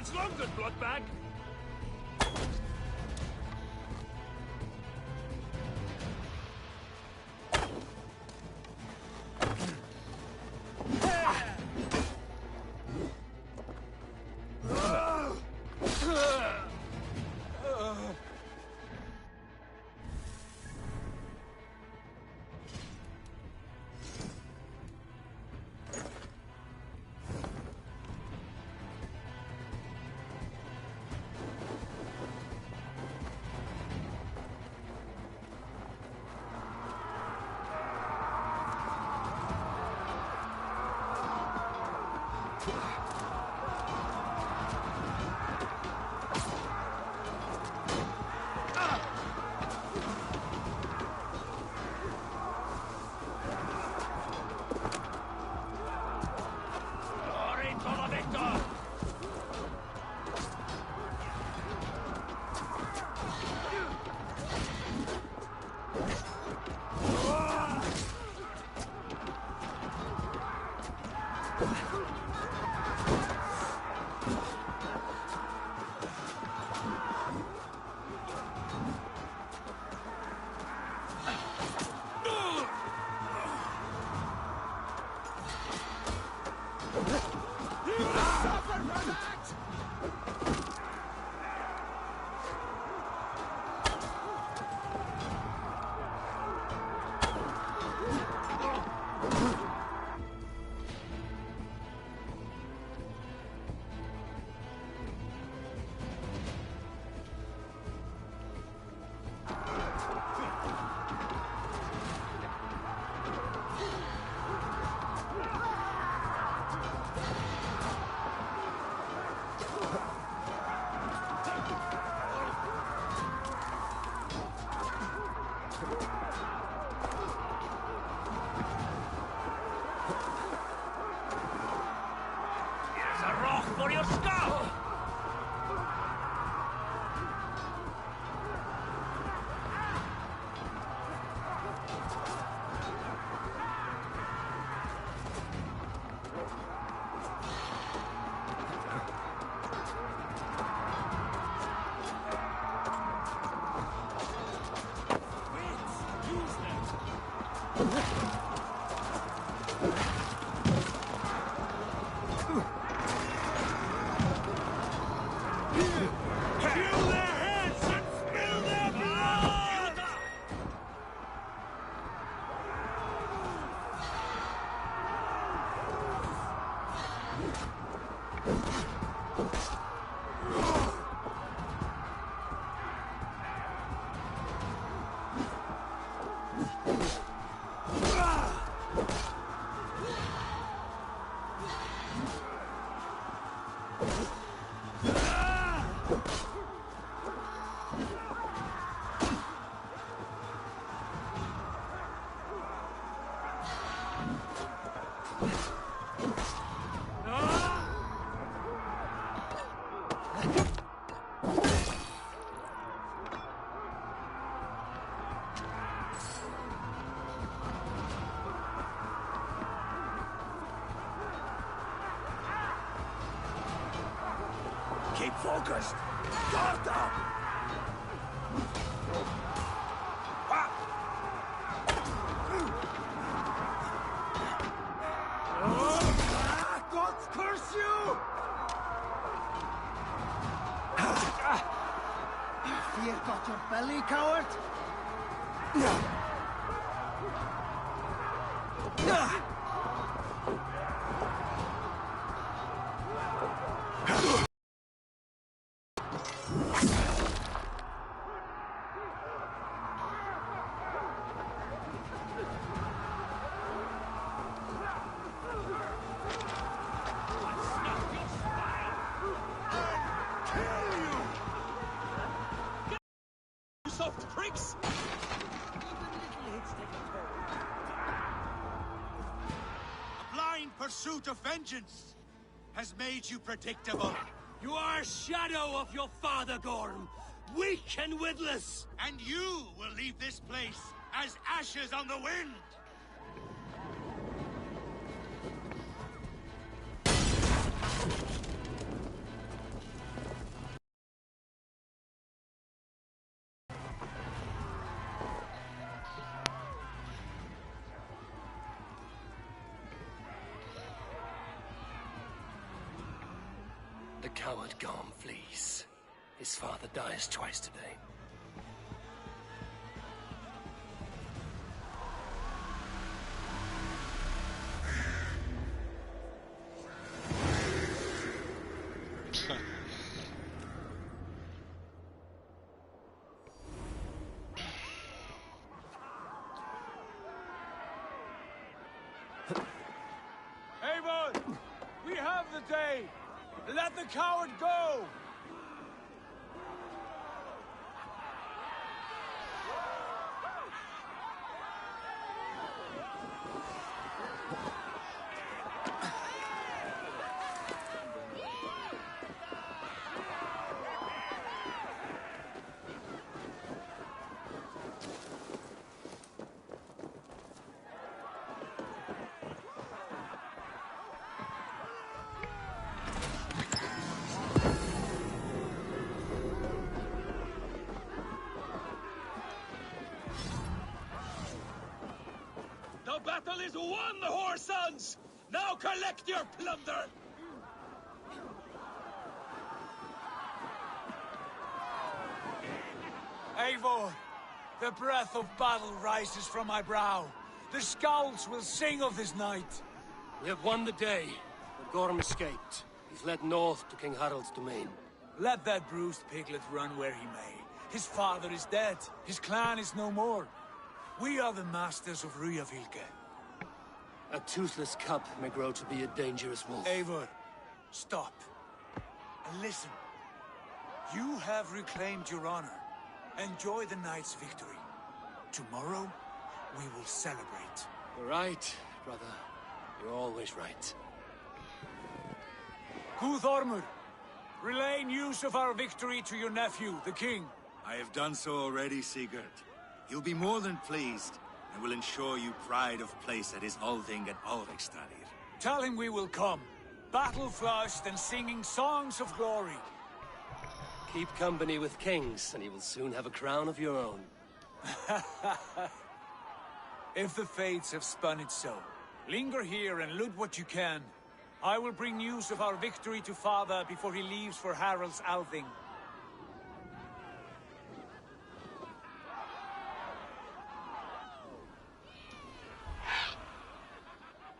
much longer, bloodbag! For your skull! Keep focused! Guard up! God curse you! Fear got your belly, coward? Soft pricks! A blind pursuit of vengeance has made you predictable. You are a shadow of your father, Gorm. Weak and witless. And you will leave this place as ashes on the wind. The coward Garm flees. His father dies twice today. Eivor! We have the day! Let the coward go! The battle is won, whore sons! Now collect your plunder! Eivor, the breath of battle rises from my brow. The Scouts will sing of this night. We have won the day, but Gorm escaped. He's led north to King Harald's domain. Let that bruised piglet run where he may. His father is dead. His clan is no more. We are the masters of Ryjavilke. A toothless cub may grow to be a dangerous wolf. Eivor, stop. And listen. You have reclaimed your honor. Enjoy the night's victory. Tomorrow, we will celebrate. You're right, brother. You're always right. Guthormur, relay news of our victory to your nephew, the king. I have done so already, Sigurd. He'll be more than pleased, and will ensure you pride of place at his Althing at Alrekstadir. Tell him we will come, battle-flushed and singing songs of glory. Keep company with kings, and you will soon have a crown of your own. If the fates have spun it so, linger here and loot what you can. I will bring news of our victory to father before he leaves for Harald's Althing.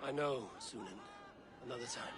I know, Sunan. Another time.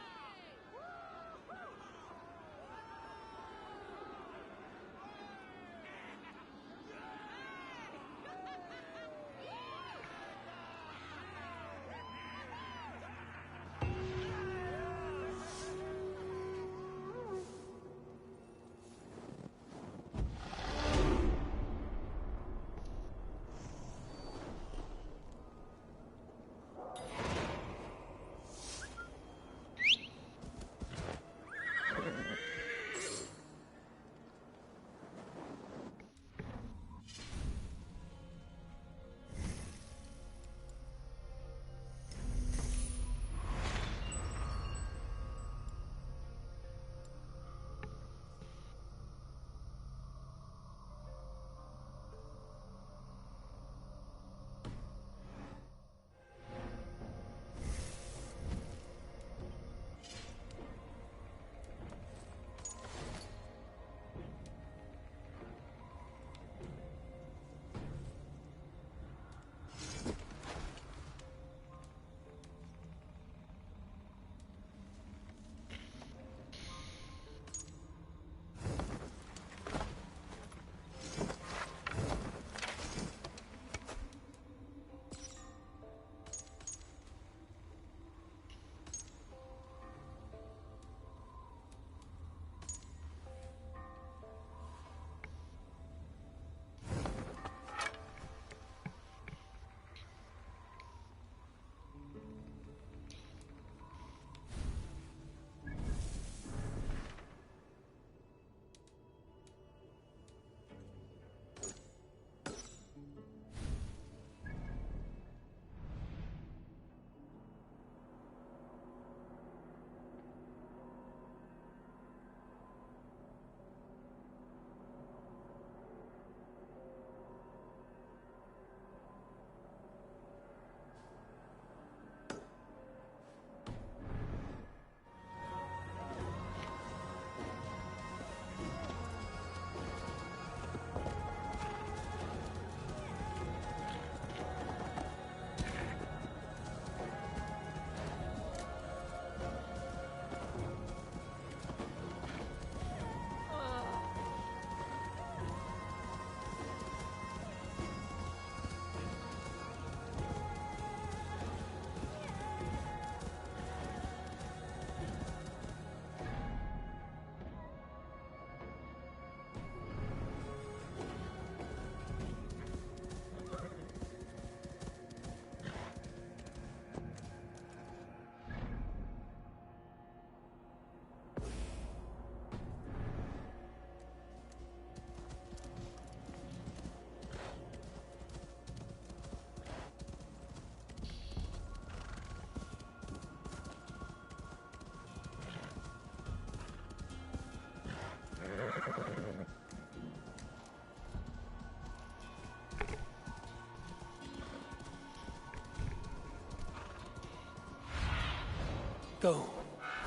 Go,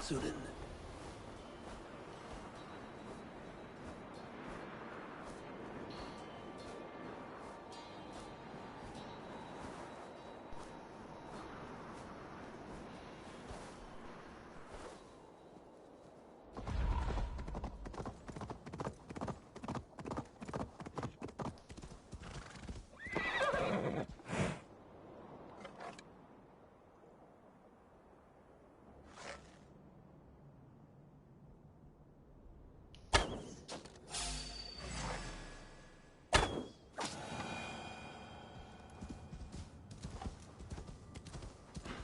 Sudan.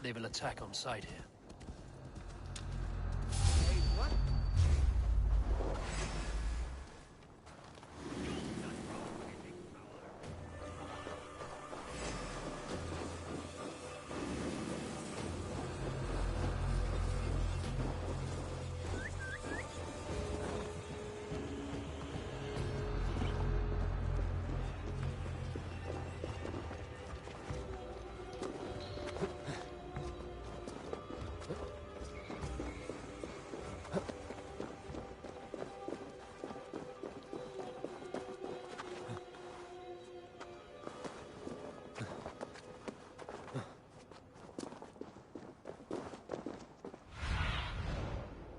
They will attack on sight here.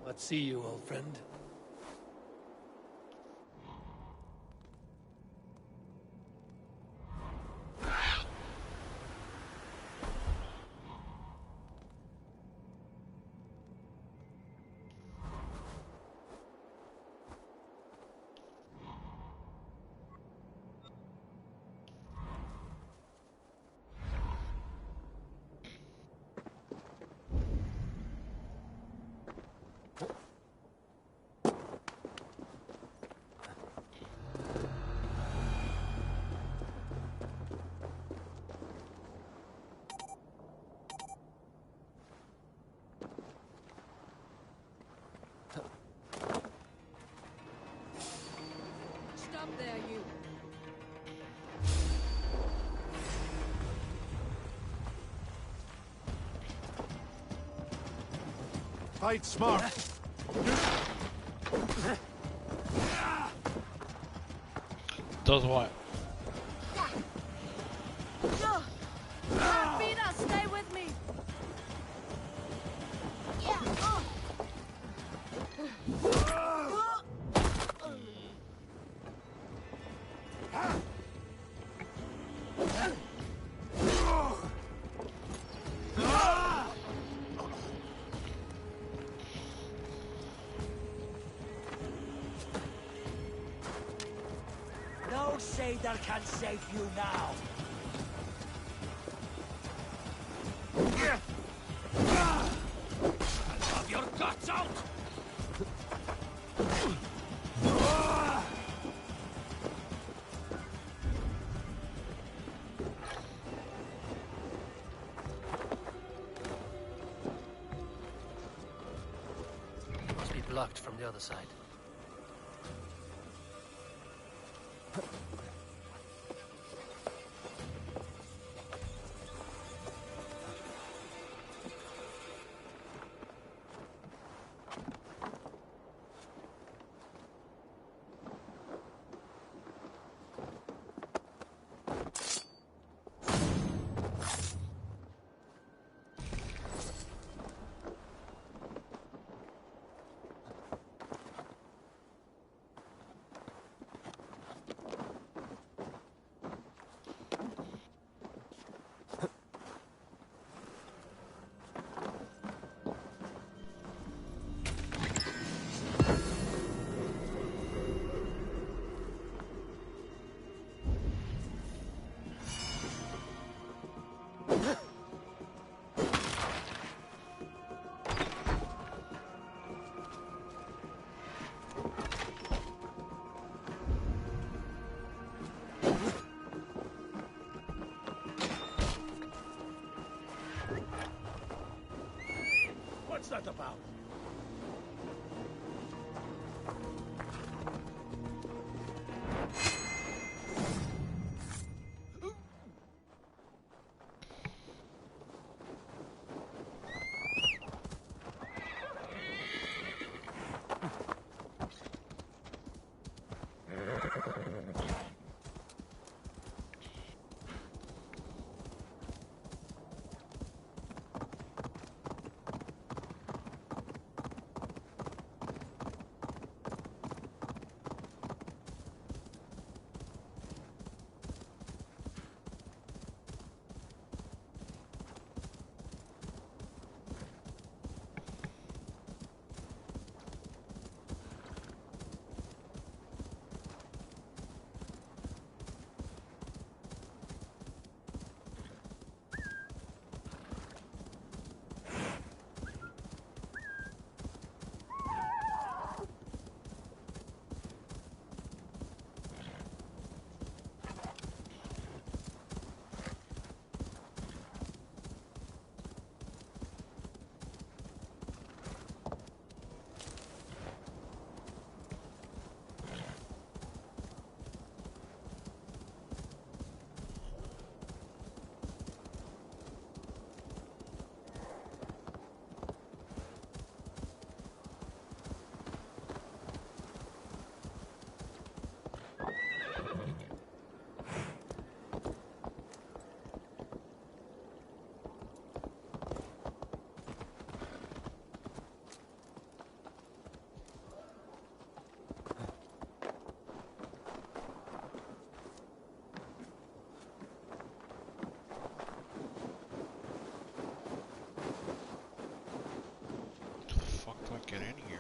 What see you, old friend? Stop there, you. Fight smart. Does what? Peter, stay with me. No Seder can save you now. I'll have your guts out! Must be blocked from the other side. What's that about? get in here.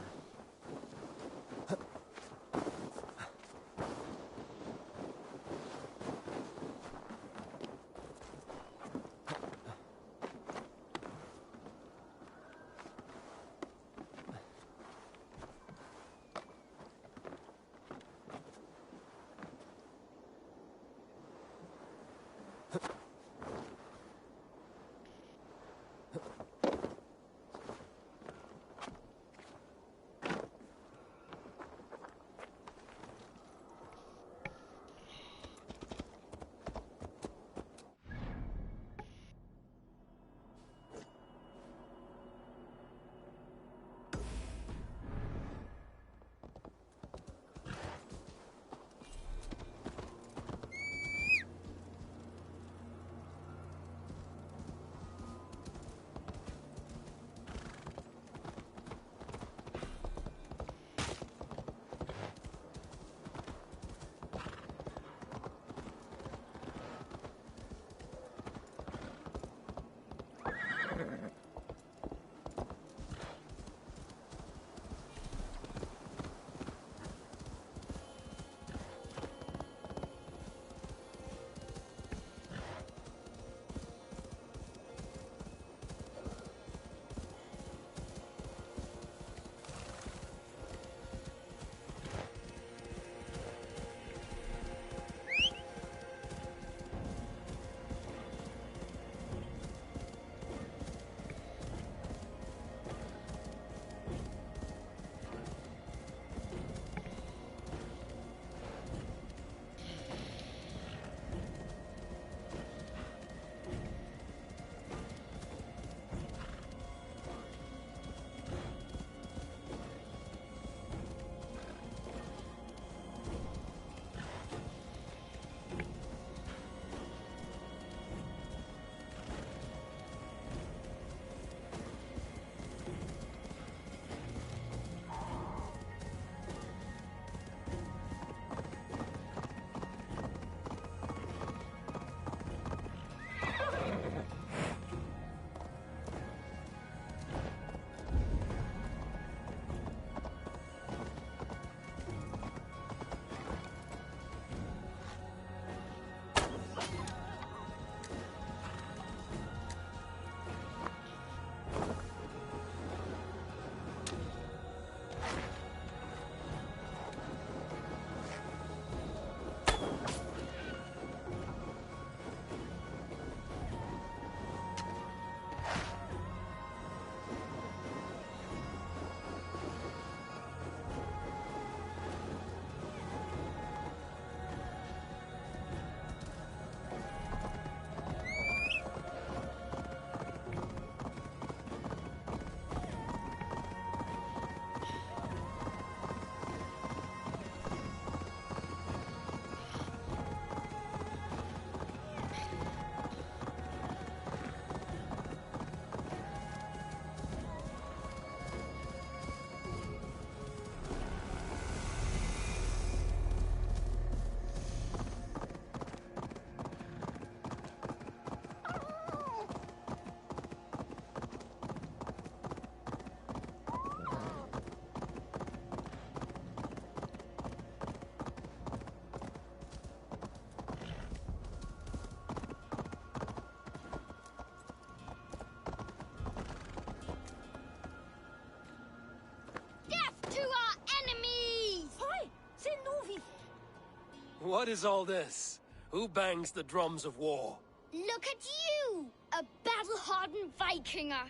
What is all this? Who bangs the drums of war? Look at you! A battle-hardened Vikinger!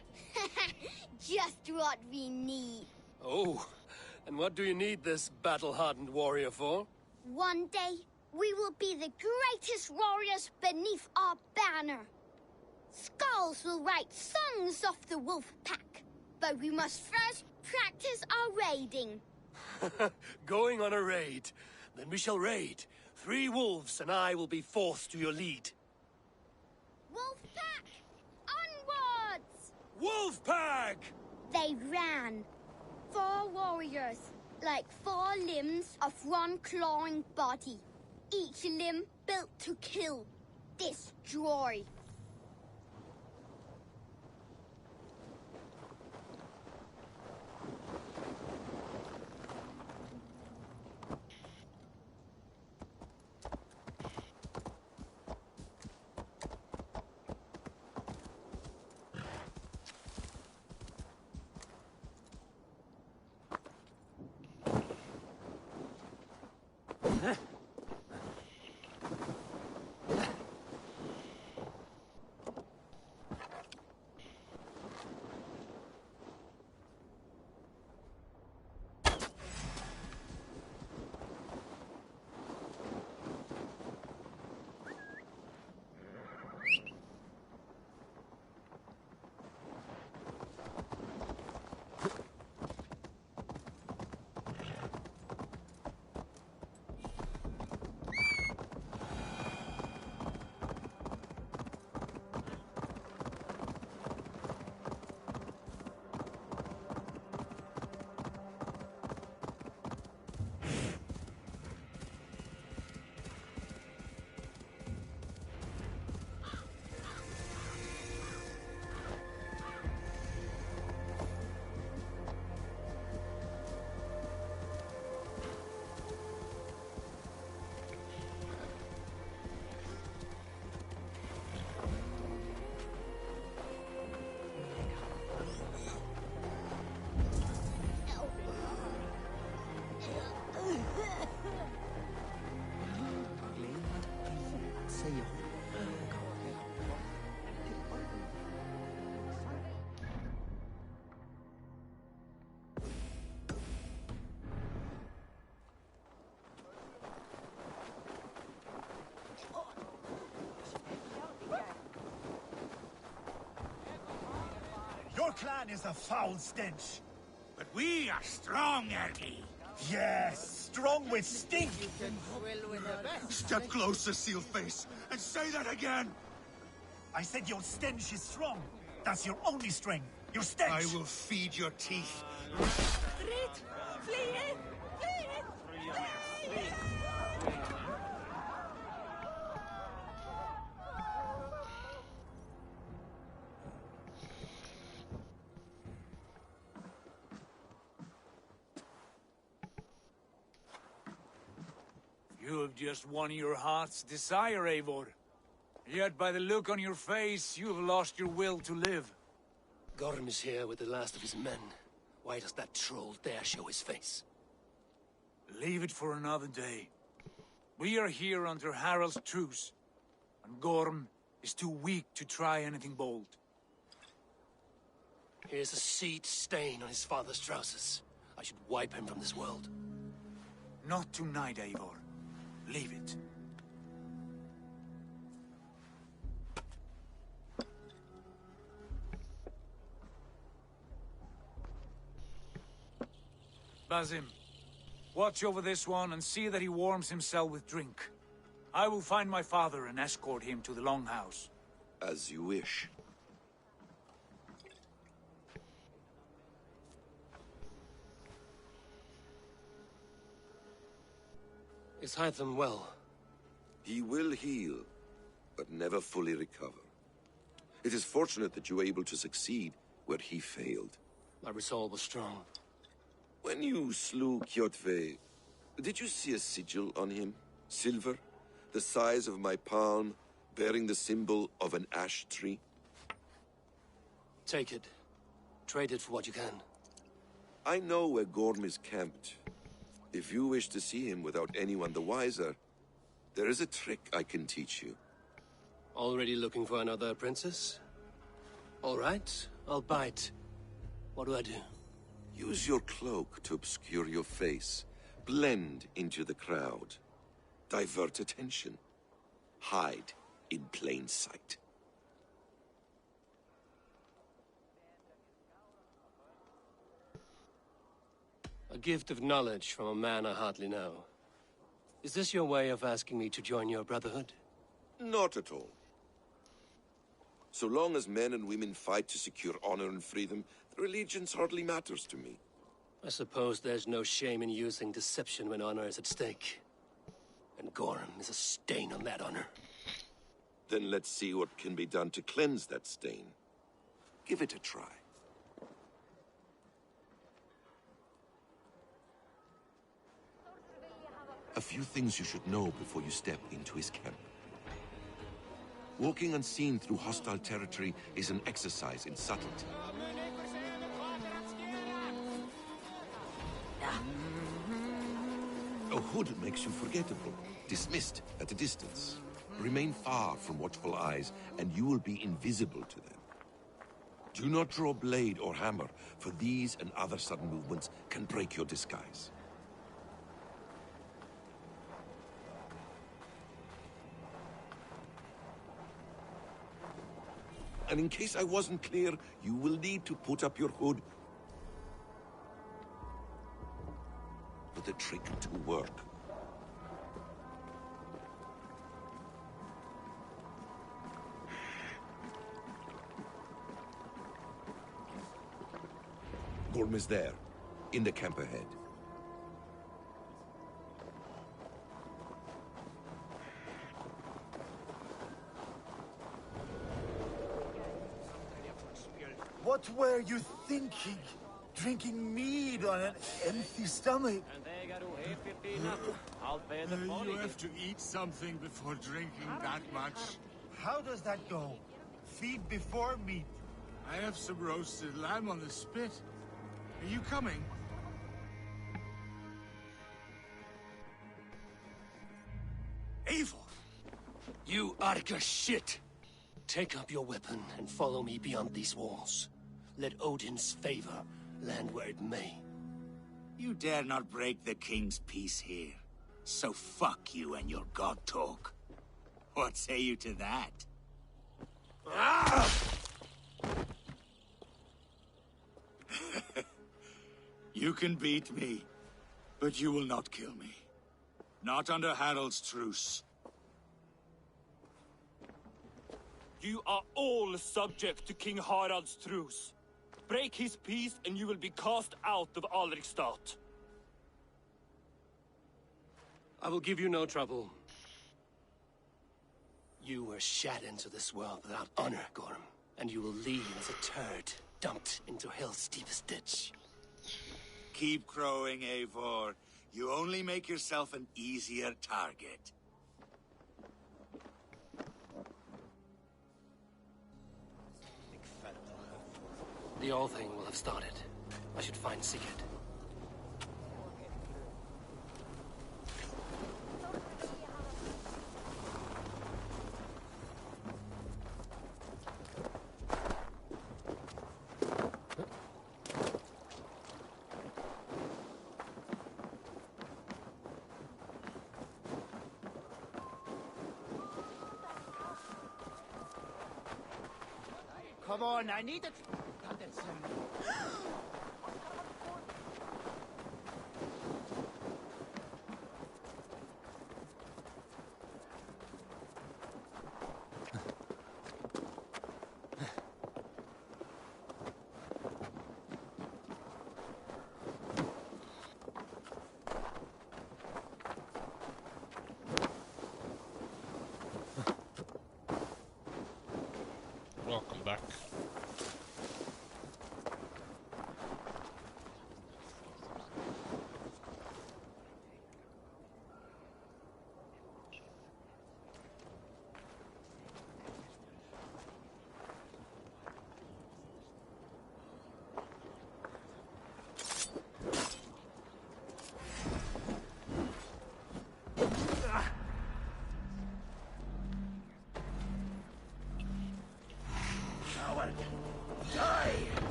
Just what we need. Oh, and what do you need this battle-hardened warrior for? One day, we will be the greatest warriors beneath our banner. Skulls will write songs of the wolf pack, but we must first practice our raiding. Going on a raid. Then we shall raid. 3 wolves and I will be fourth to your lead. Wolf pack! Onwards! Wolf pack! They ran. 4 warriors, like 4 limbs of one clawing body. Each limb built to kill, destroy. Your clan is a foul stench. But we are strong, Ergi. Yes, strong with stink. Step closer, Sealface, and say that again. I said your stench is strong. That's your only strength. Your stench. I will feed your teeth. You have just won your heart's desire, Eivor. Yet by the look on your face, you have lost your will to live. Gorm is here with the last of his men. Why does that troll dare show his face? Leave it for another day. We are here under Harald's truce, and Gorm is too weak to try anything bold. Here's a seed stain on his father's trousers. I should wipe him from this world. Not tonight, Eivor. Leave it. Basim, watch over this one and see that he warms himself with drink. I will find my father and escort him to the Longhouse. As you wish. Is Hytham well? He will heal, but never fully recover. It is fortunate that you were able to succeed where he failed. My resolve was strong. When you slew Kjotve, did you see a sigil on him? Silver, the size of my palm, bearing the symbol of an ash tree? Take it. Trade it for what you can. I know where Gorm is camped. If you wish to see him without anyone the wiser, there is a trick I can teach you. Already looking for another princess? All right, I'll bite. What do I do? Use your cloak to obscure your face. Blend into the crowd. Divert attention. Hide in plain sight. A gift of knowledge from a man I hardly know. Is this your way of asking me to join your brotherhood? Not at all. So long as men and women fight to secure honor and freedom, their allegiance hardly matters to me. I suppose there's no shame in using deception when honor is at stake. And Gorm is a stain on that honor. Then let's see what can be done to cleanse that stain. Give it a try. A few things you should know before you step into his camp. Walking unseen through hostile territory is an exercise in subtlety. Oh, hood makes you forgettable, dismissed at a distance. Remain far from watchful eyes, and you will be invisible to them. Do not draw blade or hammer, for these and other sudden movements can break your disguise. And in case I wasn't clear, you will need to put up your hood for the trick to work. Gorm is there, in the camp ahead. What were you thinking? Drinking mead on an empty stomach? You have to eat something before drinking that much. How does that go? Feed before meat. I have some roasted lamb on the spit. Are you coming? Eivor! You Arga shit! Take up your weapon and follow me beyond these walls. Let Odin's favor land where it may. You dare not break the king's peace here. So fuck you and your god talk. What say you to that? Ah! You can beat me, but you will not kill me. Not under Harald's truce. You are all subject to King Harald's truce. Break his peace and you will be cast out of Alrikstad. I will give you no trouble. You were shat into this world without honor, Gorm, and you will leave as a turd dumped into hell's deepest ditch. Keep crowing, Eivor. You only make yourself an easier target. The All Thing will have started. I should find Sigurd. Come on, I need it. Welcome back.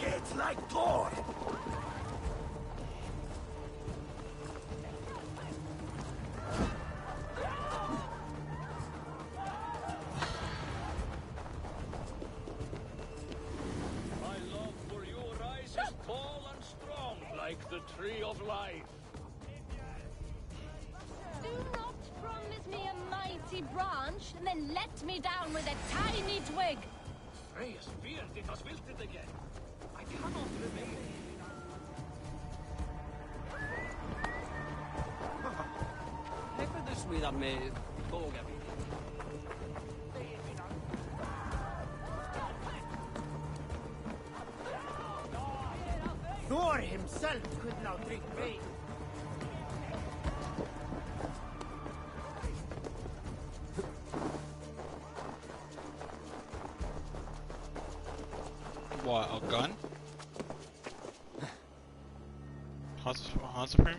It's like Thor! My love for you rises tall and strong like the tree of life. Do not promise me a mighty branch and then let me down with a tiny twig. Freya's beard, it has wilted again. I cannot remain. Häppätys mitä me bågar. Thor himself could not drink rain. What, a gun? Hans Supreme?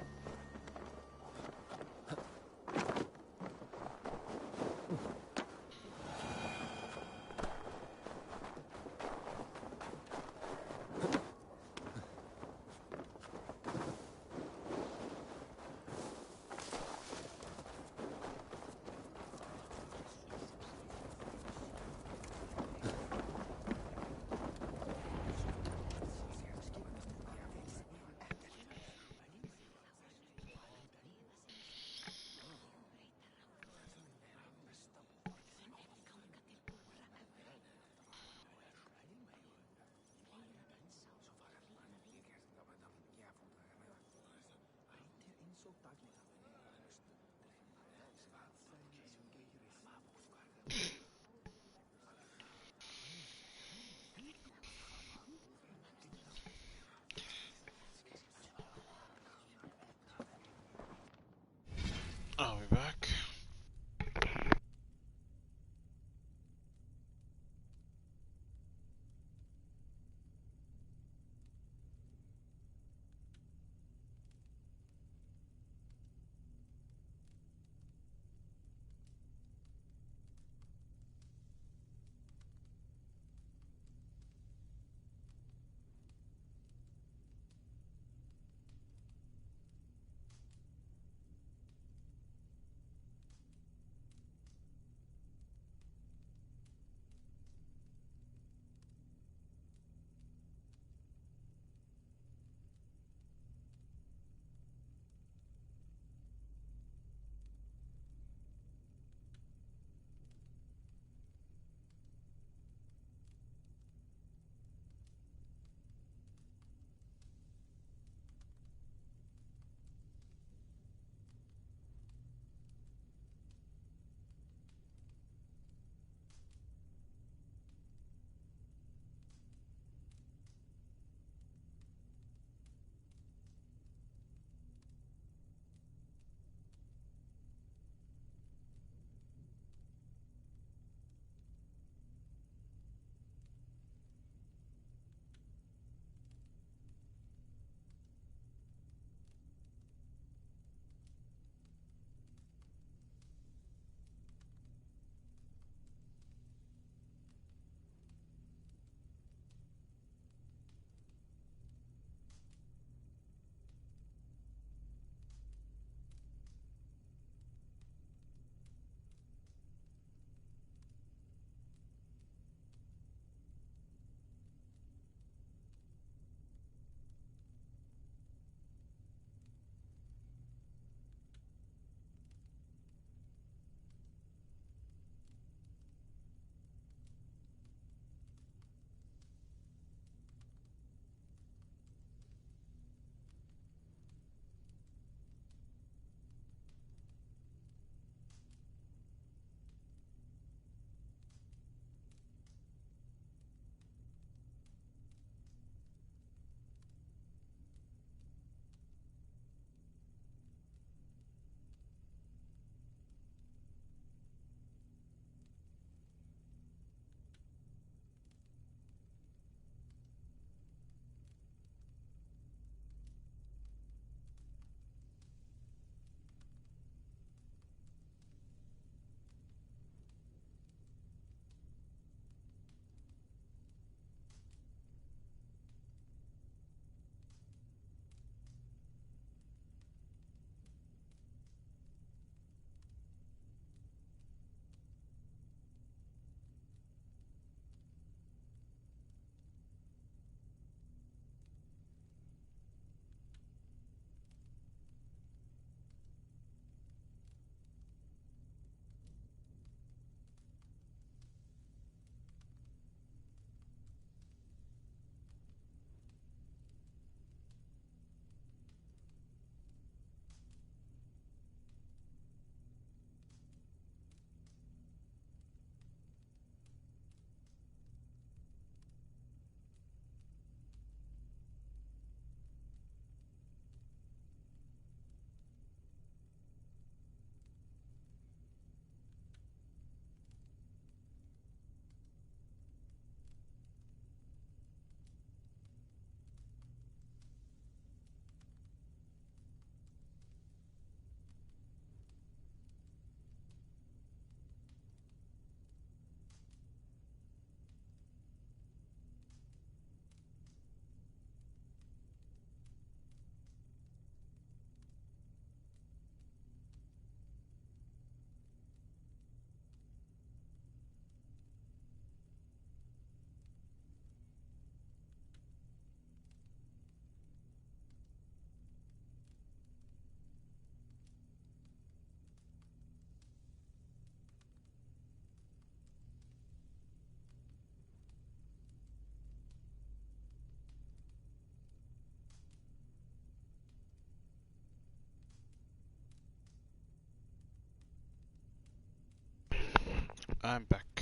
I'm back.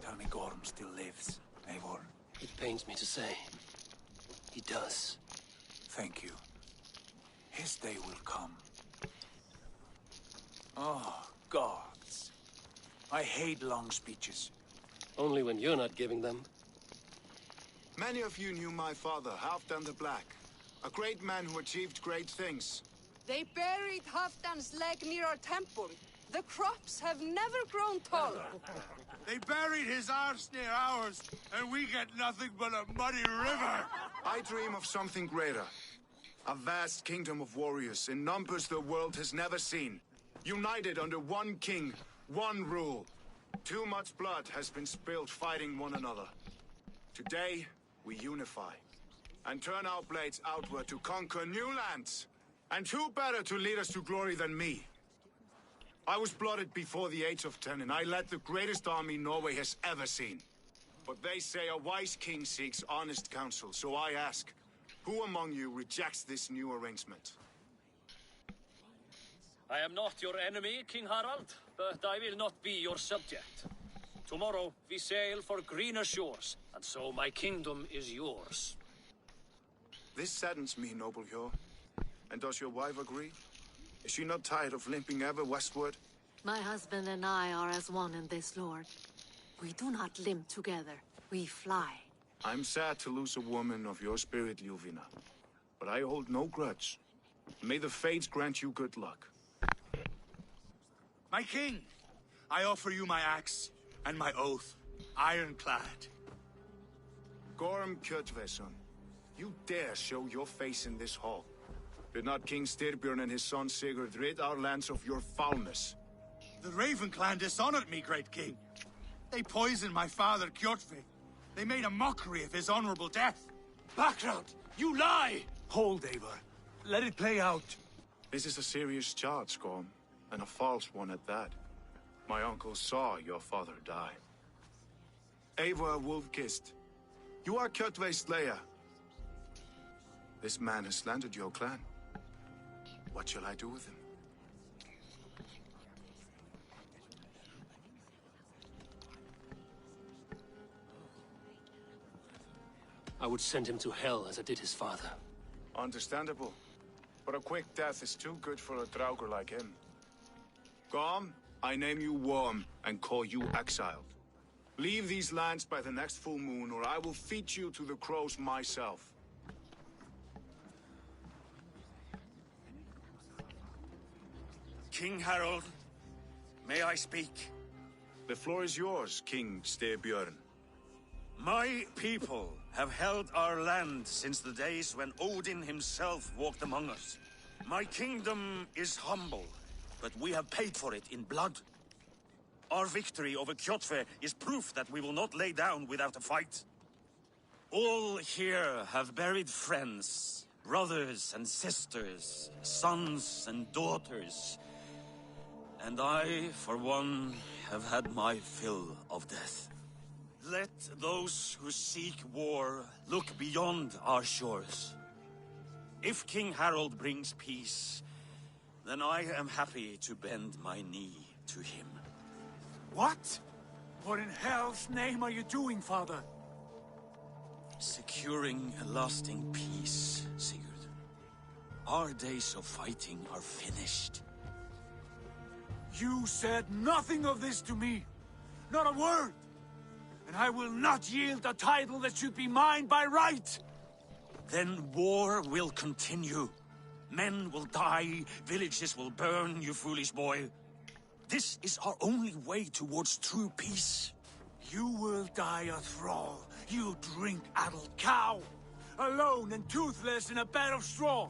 Tell me Gorm still lives, Eivor. It pains me to say. He does. Thank you. His day will come. Oh, gods. I hate long speeches. Only when you're not giving them. Many of you knew my father, Halfdan the Black. A great man who achieved great things. They buried Halfdan's leg near our temple. The crops have never grown taller. They buried his arse near ours, and we get nothing but a muddy river. I dream of something greater. A vast kingdom of warriors in numbers the world has never seen. United under one king, one rule. Too much blood has been spilled fighting one another. Today, we unify. And turn our blades outward to conquer new lands. And who better to lead us to glory than me? I was blooded before the age of 10, and I led the greatest army Norway has ever seen. But they say a wise king seeks honest counsel, so I ask, who among you rejects this new arrangement? I am not your enemy, King Harald, but I will not be your subject. Tomorrow we sail for greener shores, and so my kingdom is yours. This saddens me, noble Hjor. And does your wife agree? Is she not tired of limping ever westward? My husband and I are as one in this, Lord. We do not limp together. We fly. I'm sad to lose a woman of your spirit, Ljuvina. But I hold no grudge. May the fates grant you good luck. My king, I offer you my axe and my oath, ironclad. Gorm Kjotveson, you dare show your face in this hall. Did not King Styrbjörn and his son Sigurd rid our lands of your foulness? The Raven clan dishonored me, great king. They poisoned my father, Kjotve. They made a mockery of his honorable death. Background! You lie! Hold, Eivor. Let it play out. This is a serious charge, Gorm, and a false one at that. My uncle saw your father die. Eivor Wolf-Kissed, you are Kjotve's slayer. This man has slandered your clan. What shall I do with him? I would send him to hell as I did his father. Understandable. But a quick death is too good for a Draugr like him. Gorm, I name you Worm and call you exiled. Leave these lands by the next full moon, or I will feed you to the crows myself. King Harold, may I speak? The floor is yours, King Styrbjörn. My people have held our land since the days when Odin himself walked among us. My kingdom is humble, but we have paid for it in blood. Our victory over Kjotve is proof that we will not lay down without a fight. All here have buried friends, brothers and sisters, sons and daughters. And I, for one, have had my fill of death. Let those who seek war look beyond our shores. If King Harold brings peace, then I am happy to bend my knee to him. What? What in hell's name are you doing, father? Securing a lasting peace, Sigurd. Our days of fighting are finished. You said nothing of this to me. Not a word. And I will not yield a title that should be mine by right. Then war will continue. Men will die, villages will burn, you foolish boy. This is our only way towards true peace. You will die a thrall, you drink-addled cow. Alone and toothless in a bed of straw.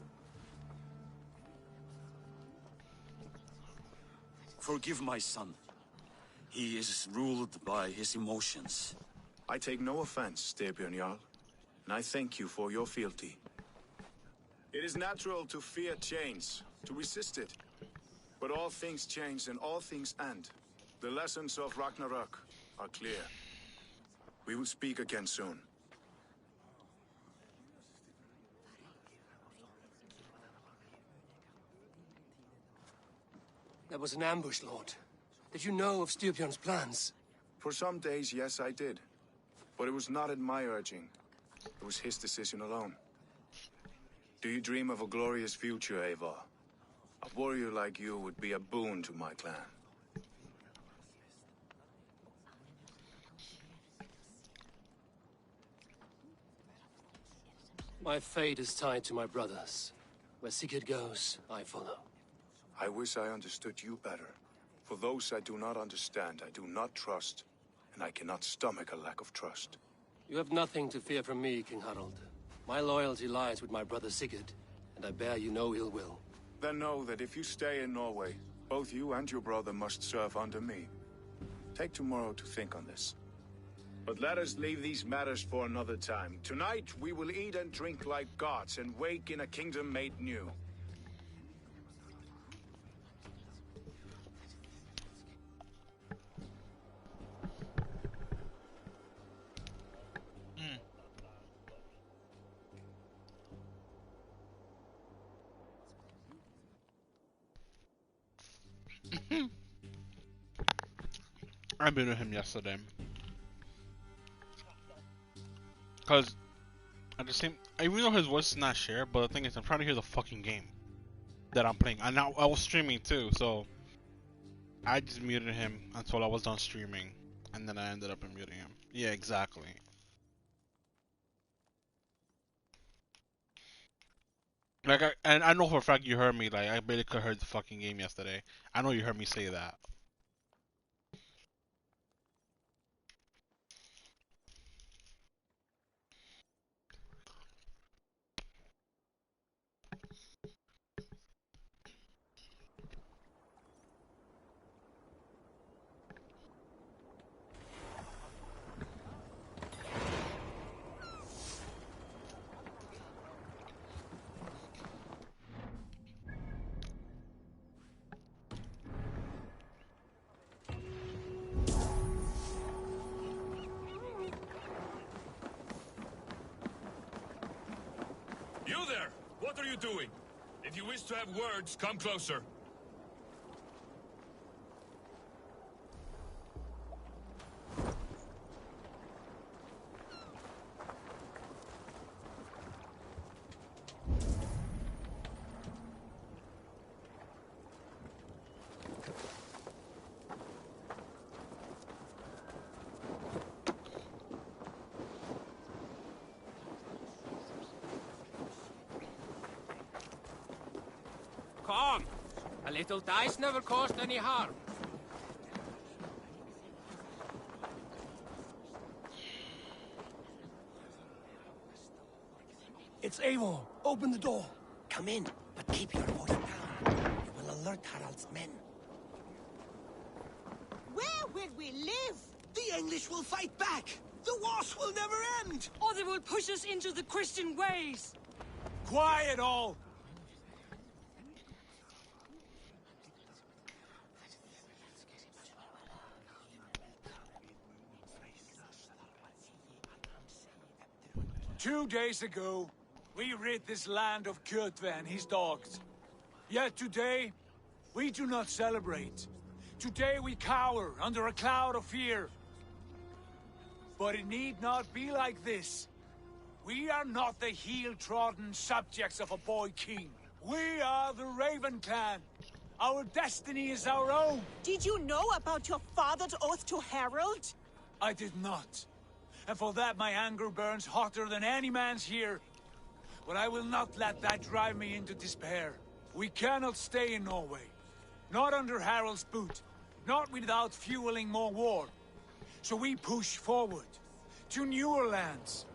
Forgive my son. He is ruled by his emotions. I take no offense, Styrbjörn Jarl, and I thank you for your fealty. It is natural to fear change, to resist it. But all things change and all things end. The lessons of Ragnarok are clear. We will speak again soon. That was an ambush, Lord. Did you know of Styrbjörn's plans? For some days, yes, I did. But it was not at my urging. It was his decision alone. Do you dream of a glorious future, Eivor? A warrior like you would be a boon to my clan. My fate is tied to my brothers. Where Sigurd goes, I follow. I wish I understood you better. For those I do not understand, I do not trust, and I cannot stomach a lack of trust. You have nothing to fear from me, King Harald. My loyalty lies with my brother Sigurd, and I bear you no ill will. Then know that if you stay in Norway, both you and your brother must serve under me. Take tomorrow to think on this. But let us leave these matters for another time. Tonight, we will eat and drink like gods and wake in a kingdom made new. I muted him yesterday. Cause at the same, even though his voice is not shared, but the thing is, I'm trying to hear the fucking game that I'm playing. And now I was streaming too, so I just muted him until I was done streaming, and then I ended up muting him. Yeah, exactly. Like, and I know for a fact you heard me. Like, I barely could heard the fucking game yesterday. I know you heard me say that. You there! What are you doing? If you wish to have words, come closer. Come! A little dice never caused any harm. It's Eivor. Open the door. Come in, but keep your voice down. You will alert Harald's men. Where will we live? The English will fight back! The wars will never end! Or they will push us into the Christian ways! Quiet all! Two days ago, we rid this land of Kjotve and his dogs. Yet today, we do not celebrate. Today we cower under a cloud of fear. But it need not be like this. We are not the heel-trodden subjects of a boy king. We are the Raven clan. Our destiny is our own. Did you know about your father's oath to Harold? I did not. And for that my anger burns hotter than any man's here. But I will not let that drive me into despair. We cannot stay in Norway. Not under Harald's boot. Not without fueling more war. So we push forward. To newer lands.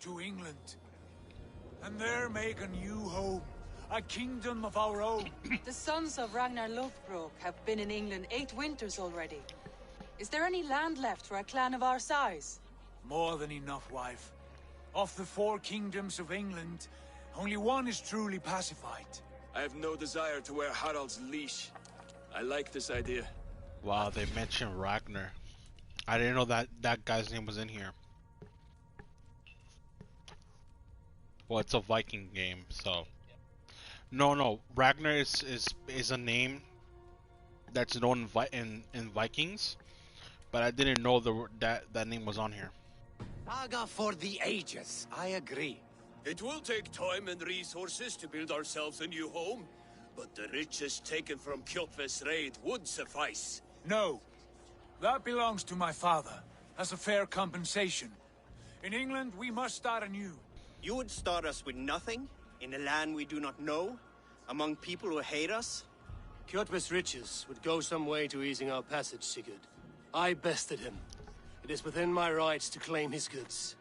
To England. And there make a new home. A kingdom of our own. The sons of Ragnar Lothbrok have been in England 8 winters already. Is there any land left for a clan of our size? More than enough, wife. Of the 4 kingdoms of England, only one is truly pacified. I have no desire to wear Harald's leash. I like this idea. Wow, they mentioned Ragnar. I didn't know that guy's name was in here. Well, it's a Viking game, so No. Ragnar is a name that's known in Vikings, but I didn't know that name was on here. Saga for the ages. I agree. It will take time and resources to build ourselves a new home, but the riches taken from Kjotve's raid would suffice. No. That belongs to my father, as a fair compensation. In England, we must start anew. You would start us with nothing? In a land we do not know? Among people who hate us? Kjotve's riches would go some way to easing our passage, Sigurd. I bested him. It is within my rights to claim his goods.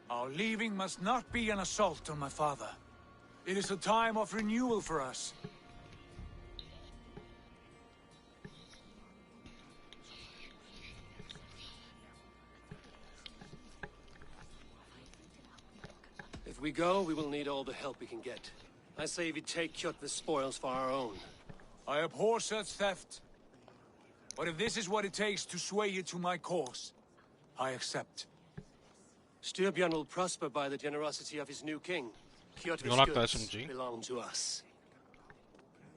Our leaving must not be an assault on my father. It is a time of renewal for us. If we go, we will need all the help we can get. I say we take Kjotve's spoils for our own. I abhor such theft. But if this is what it takes to sway you to my cause, I accept. Styrbjörn will prosper by the generosity of his new king. Kjotve's You like the goods SMG? belong to us.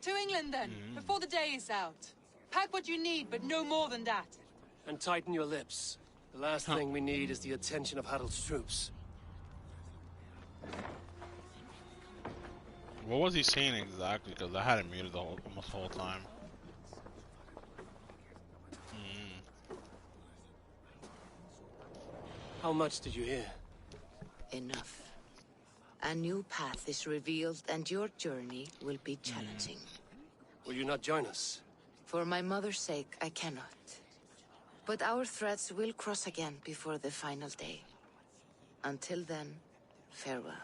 To England, then, before the day is out. Pack what you need, but no more than that. And tighten your lips. The last thing we need is the attention of Harald's troops. What was he saying exactly? Because I had it muted almost the whole time. How much did you hear? Enough. A new path is revealed, and your journey will be challenging. Will you not join us? For my mother's sake, I cannot. But our threads will cross again before the final day. Until then, farewell.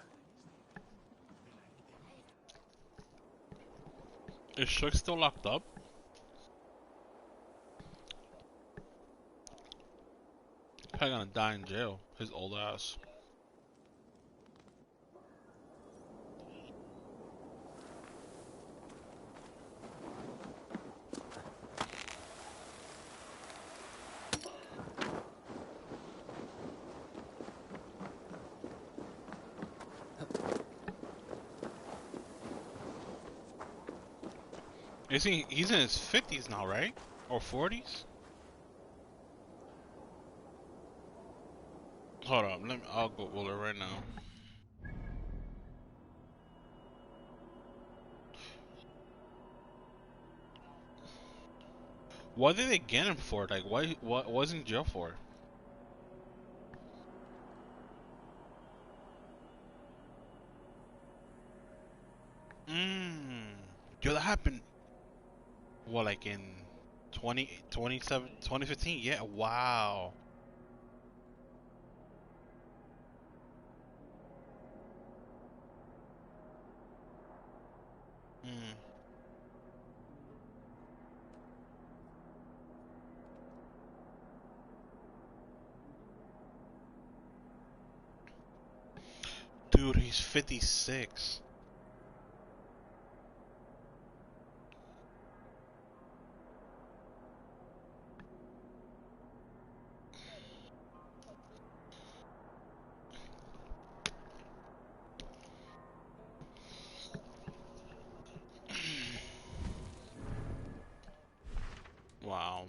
Is Shook still locked up? Probably gonna die in jail. His old ass. He's in his 50s now, right? Or 40s? Hold up, I'll Google it right now. What did they get him for? Like, what was he in jail for? Yo, that happened. What, like in 2015? Yeah, wow. Dude, he's 56. Wow.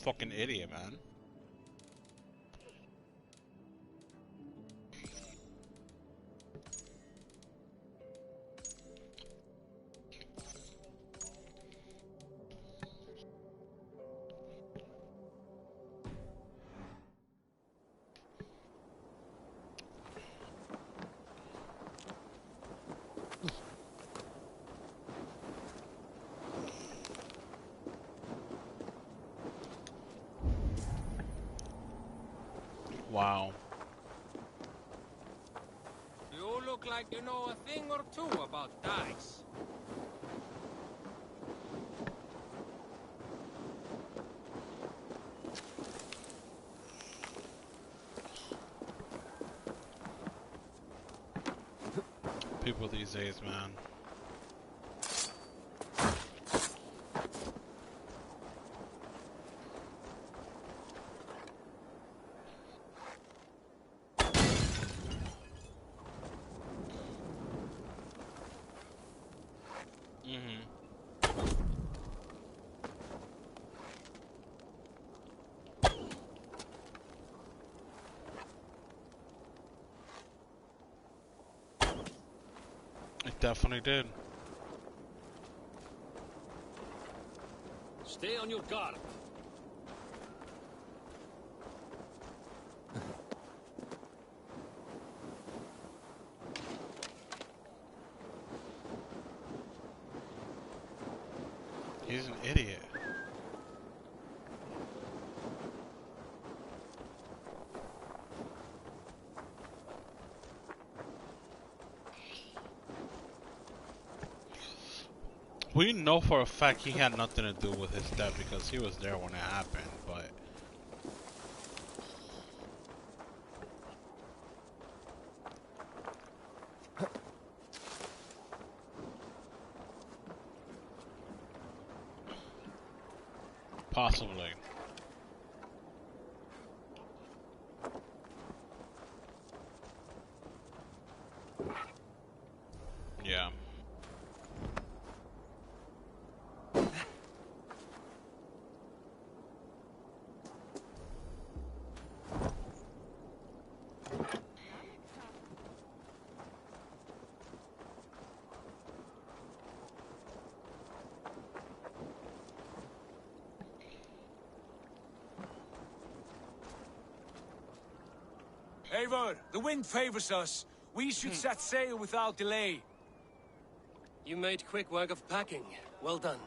Fucking idiot, man. Wow. You look like you know a thing or two about dice. people these days, man. It definitely did. Stay on your guard. He's an idiot. We know for a fact he had nothing to do with his death because he was there when it happened, but... Possibly. Yeah. Eivor, the wind favors us. We should set sail without delay. You made quick work of packing. Well done.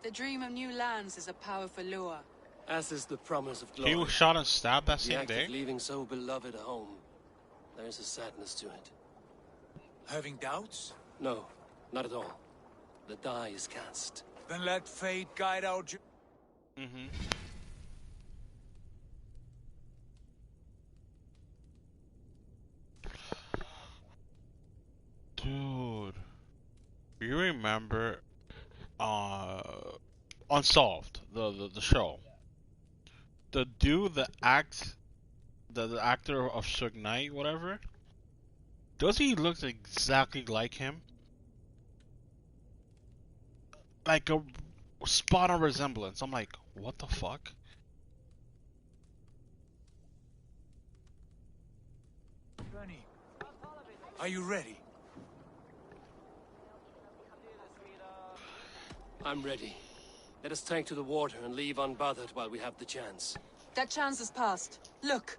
The dream of new lands is a powerful lure. As is the promise of glory. He was shot and stabbed that The same act day? of leaving so beloved a home. There's a sadness to it. Having doubts? No, not at all. The die is cast. Then let fate guide our Dude, you remember Unsolved, the show? The dude that acts the actor of Suge Knight, whatever, does he look exactly like him? Like a spot on resemblance. I'm like, what the fuck? Are you ready? I'm ready. Let us take to the water and leave unbothered while we have the chance. That chance has passed. Look.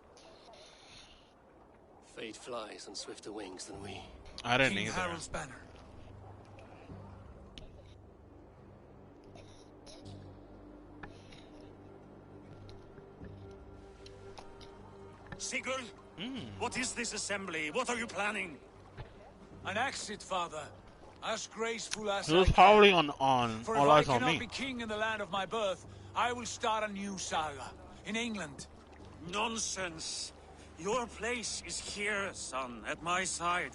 Fate flies on swifter wings than we. I didn't King either. Harold's banner. Sigurd? What is this assembly? What are you planning? An exit, father. As graceful as It was I probably can. on For All if I Eyes on cannot Me. be king in the land of my birth, I will start a new saga. In England. Nonsense. Your place is here, son, at my side.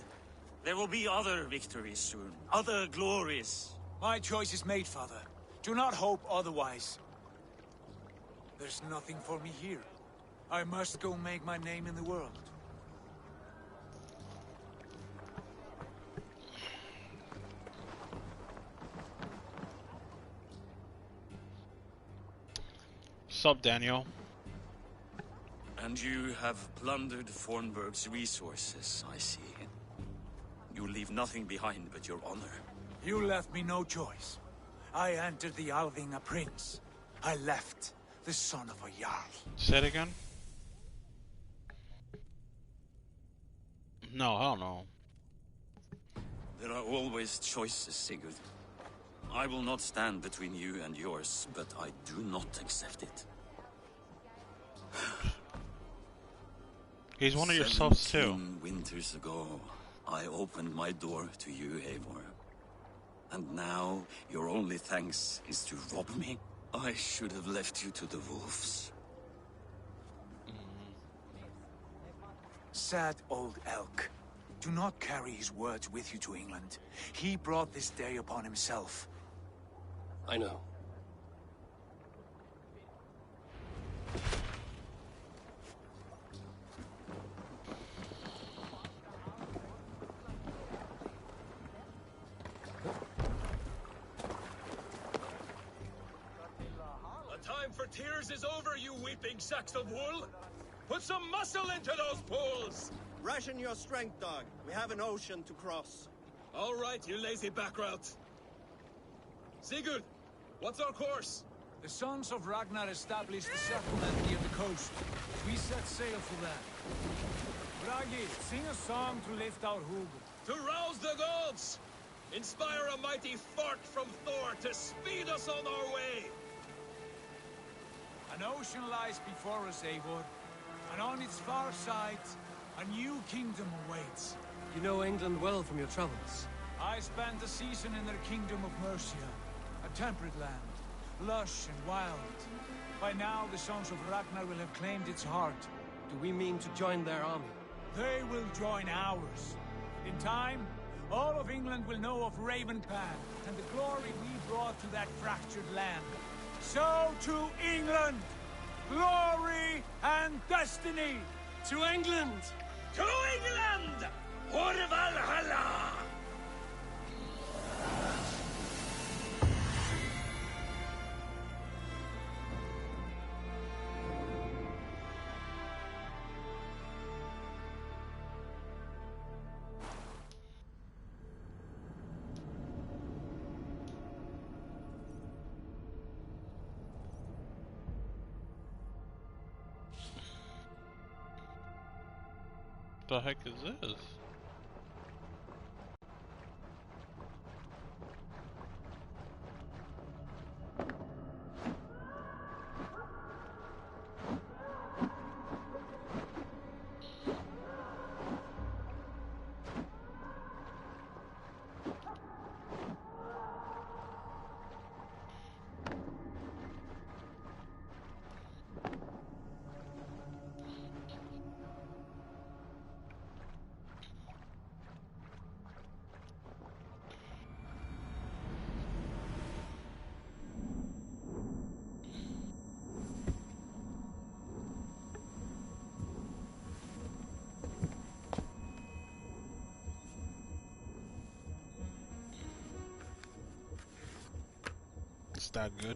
There will be other victories soon. Other glories. My choice is made, father. Do not hope otherwise. There's nothing for me here. I must go make my name in the world. Sup, Daniel? And you have plundered Fornburg's resources, I see. You leave nothing behind but your honor. You left me no choice. I entered the Alving a prince. I left the son of a Jarl. Say it again? No, hell no. There are always choices, Sigurd. I will not stand between you and yours, but I do not accept it. He's one of yourselves too. 17 winters ago, I opened my door to you, Eivor. And now, your only thanks is to rob me? I should have left you to the wolves. Sad old elk. Do not carry his words with you to England. He brought this day upon himself. I know. The time for tears is over, you weeping sacks of wool! Put some muscle into those pools! Ration your strength, dog. We have an ocean to cross. All right, you lazy backrout. Sigurd, what's our course? The sons of Ragnar established a settlement near the coast. We set sail for that. Bragi, sing a song to lift our hugel. To rouse the gods! Inspire a mighty fart from Thor to speed us on our way! An ocean lies before us, Eivor, and on its far side, a new kingdom awaits. You know England well from your travels. I spent a season in their kingdom of Mercia, a temperate land, lush and wild. By now, the sons of Ragnar will have claimed its heart. Do we mean to join their army? They will join ours. In time, all of England will know of Ravenpan and the glory we brought to that fractured land. So to England! Glory and destiny! To England! To England! For Valhalla! The heck is this? It's that good.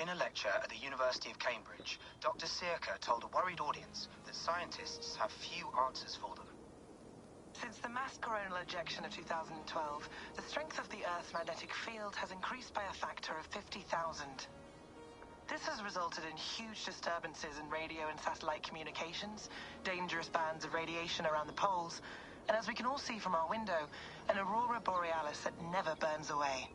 In a lecture at the University of Cambridge, Dr. Sirka told a worried audience that scientists have few answers for them. Since the mass coronal ejection of 2012, the strength of the Earth's magnetic field has increased by a factor of 50,000. This has resulted in huge disturbances in radio and satellite communications, dangerous bands of radiation around the poles, and as we can all see from our window, an aurora borealis that never burns away.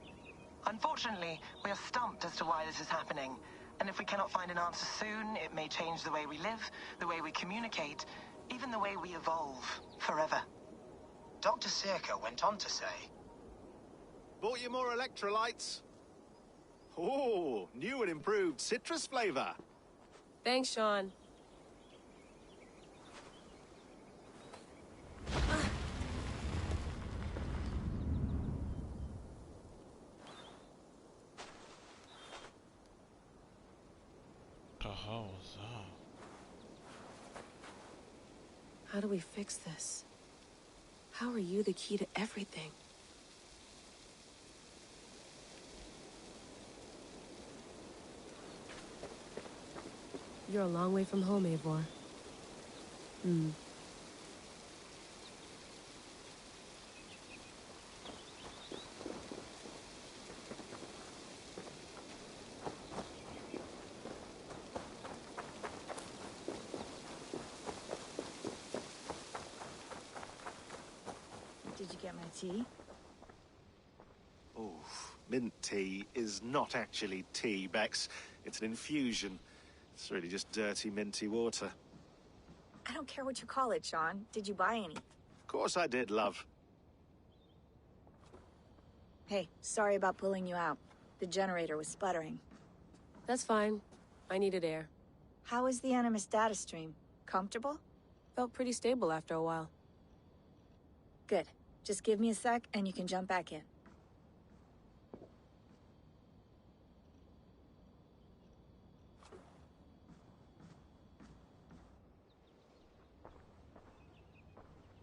Unfortunately, we are stumped as to why this is happening, and if we cannot find an answer soon, it may change the way we live, the way we communicate, even the way we evolve, forever. Dr. Sirka went on to say, Bought you more electrolytes? Oh, new and improved citrus flavor. Thanks, Sean. The hell was that? How do we fix this? How are you the key to everything? You're a long way from home, Eivor. Did you get my tea? Oh, mint tea is not actually tea, Bex. It's an infusion. It's really just dirty, minty water. I don't care what you call it, Sean. Did you buy any? Of course I did, love. Hey, sorry about pulling you out. The generator was sputtering. That's fine. I needed air. How was the Animus data stream? Comfortable? Felt pretty stable after a while. Good. Just give me a sec and you can jump back in.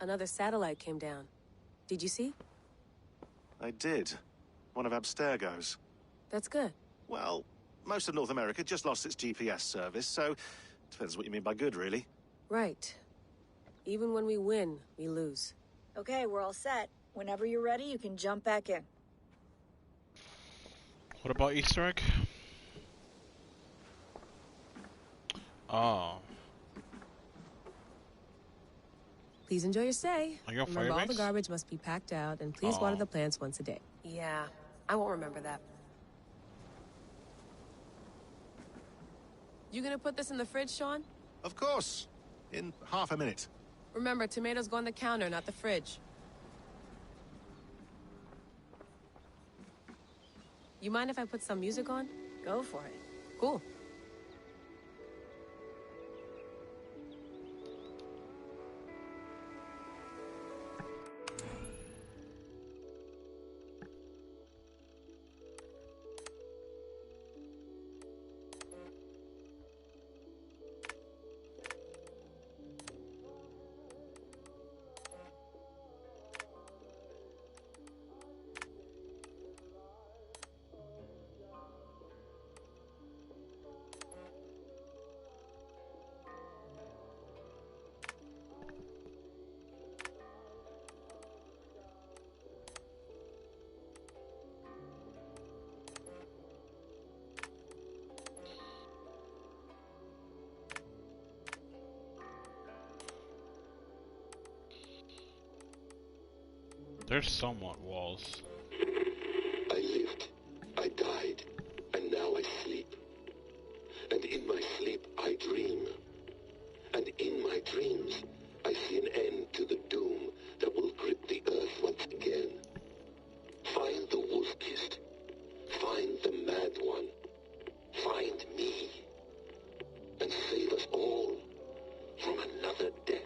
Another satellite came down. Did you see? I did. One of Abstergo's. That's good. Well, most of North America just lost its GPS service, so depends what you mean by good, really. Right. Even when we win, we lose. Okay, we're all set. Whenever you're ready, you can jump back in. What about Easter egg? Oh. Please enjoy your stay. Are you on Remember, all the Firebase? garbage must be packed out, and please water the plants once a day. Yeah, I won't remember that. You gonna put this in the fridge, Sean? Of course. In half a minute. Remember, tomatoes go on the counter, not the fridge. You mind if I put some music on? Go for it. Cool. There's somewhat walls. I lived, I died, and now I sleep. And in my sleep I dream. And in my dreams I see an end to the doom that will grip the earth once again. Find the wolf-kissed. Find the mad one. Find me. And save us all from another death.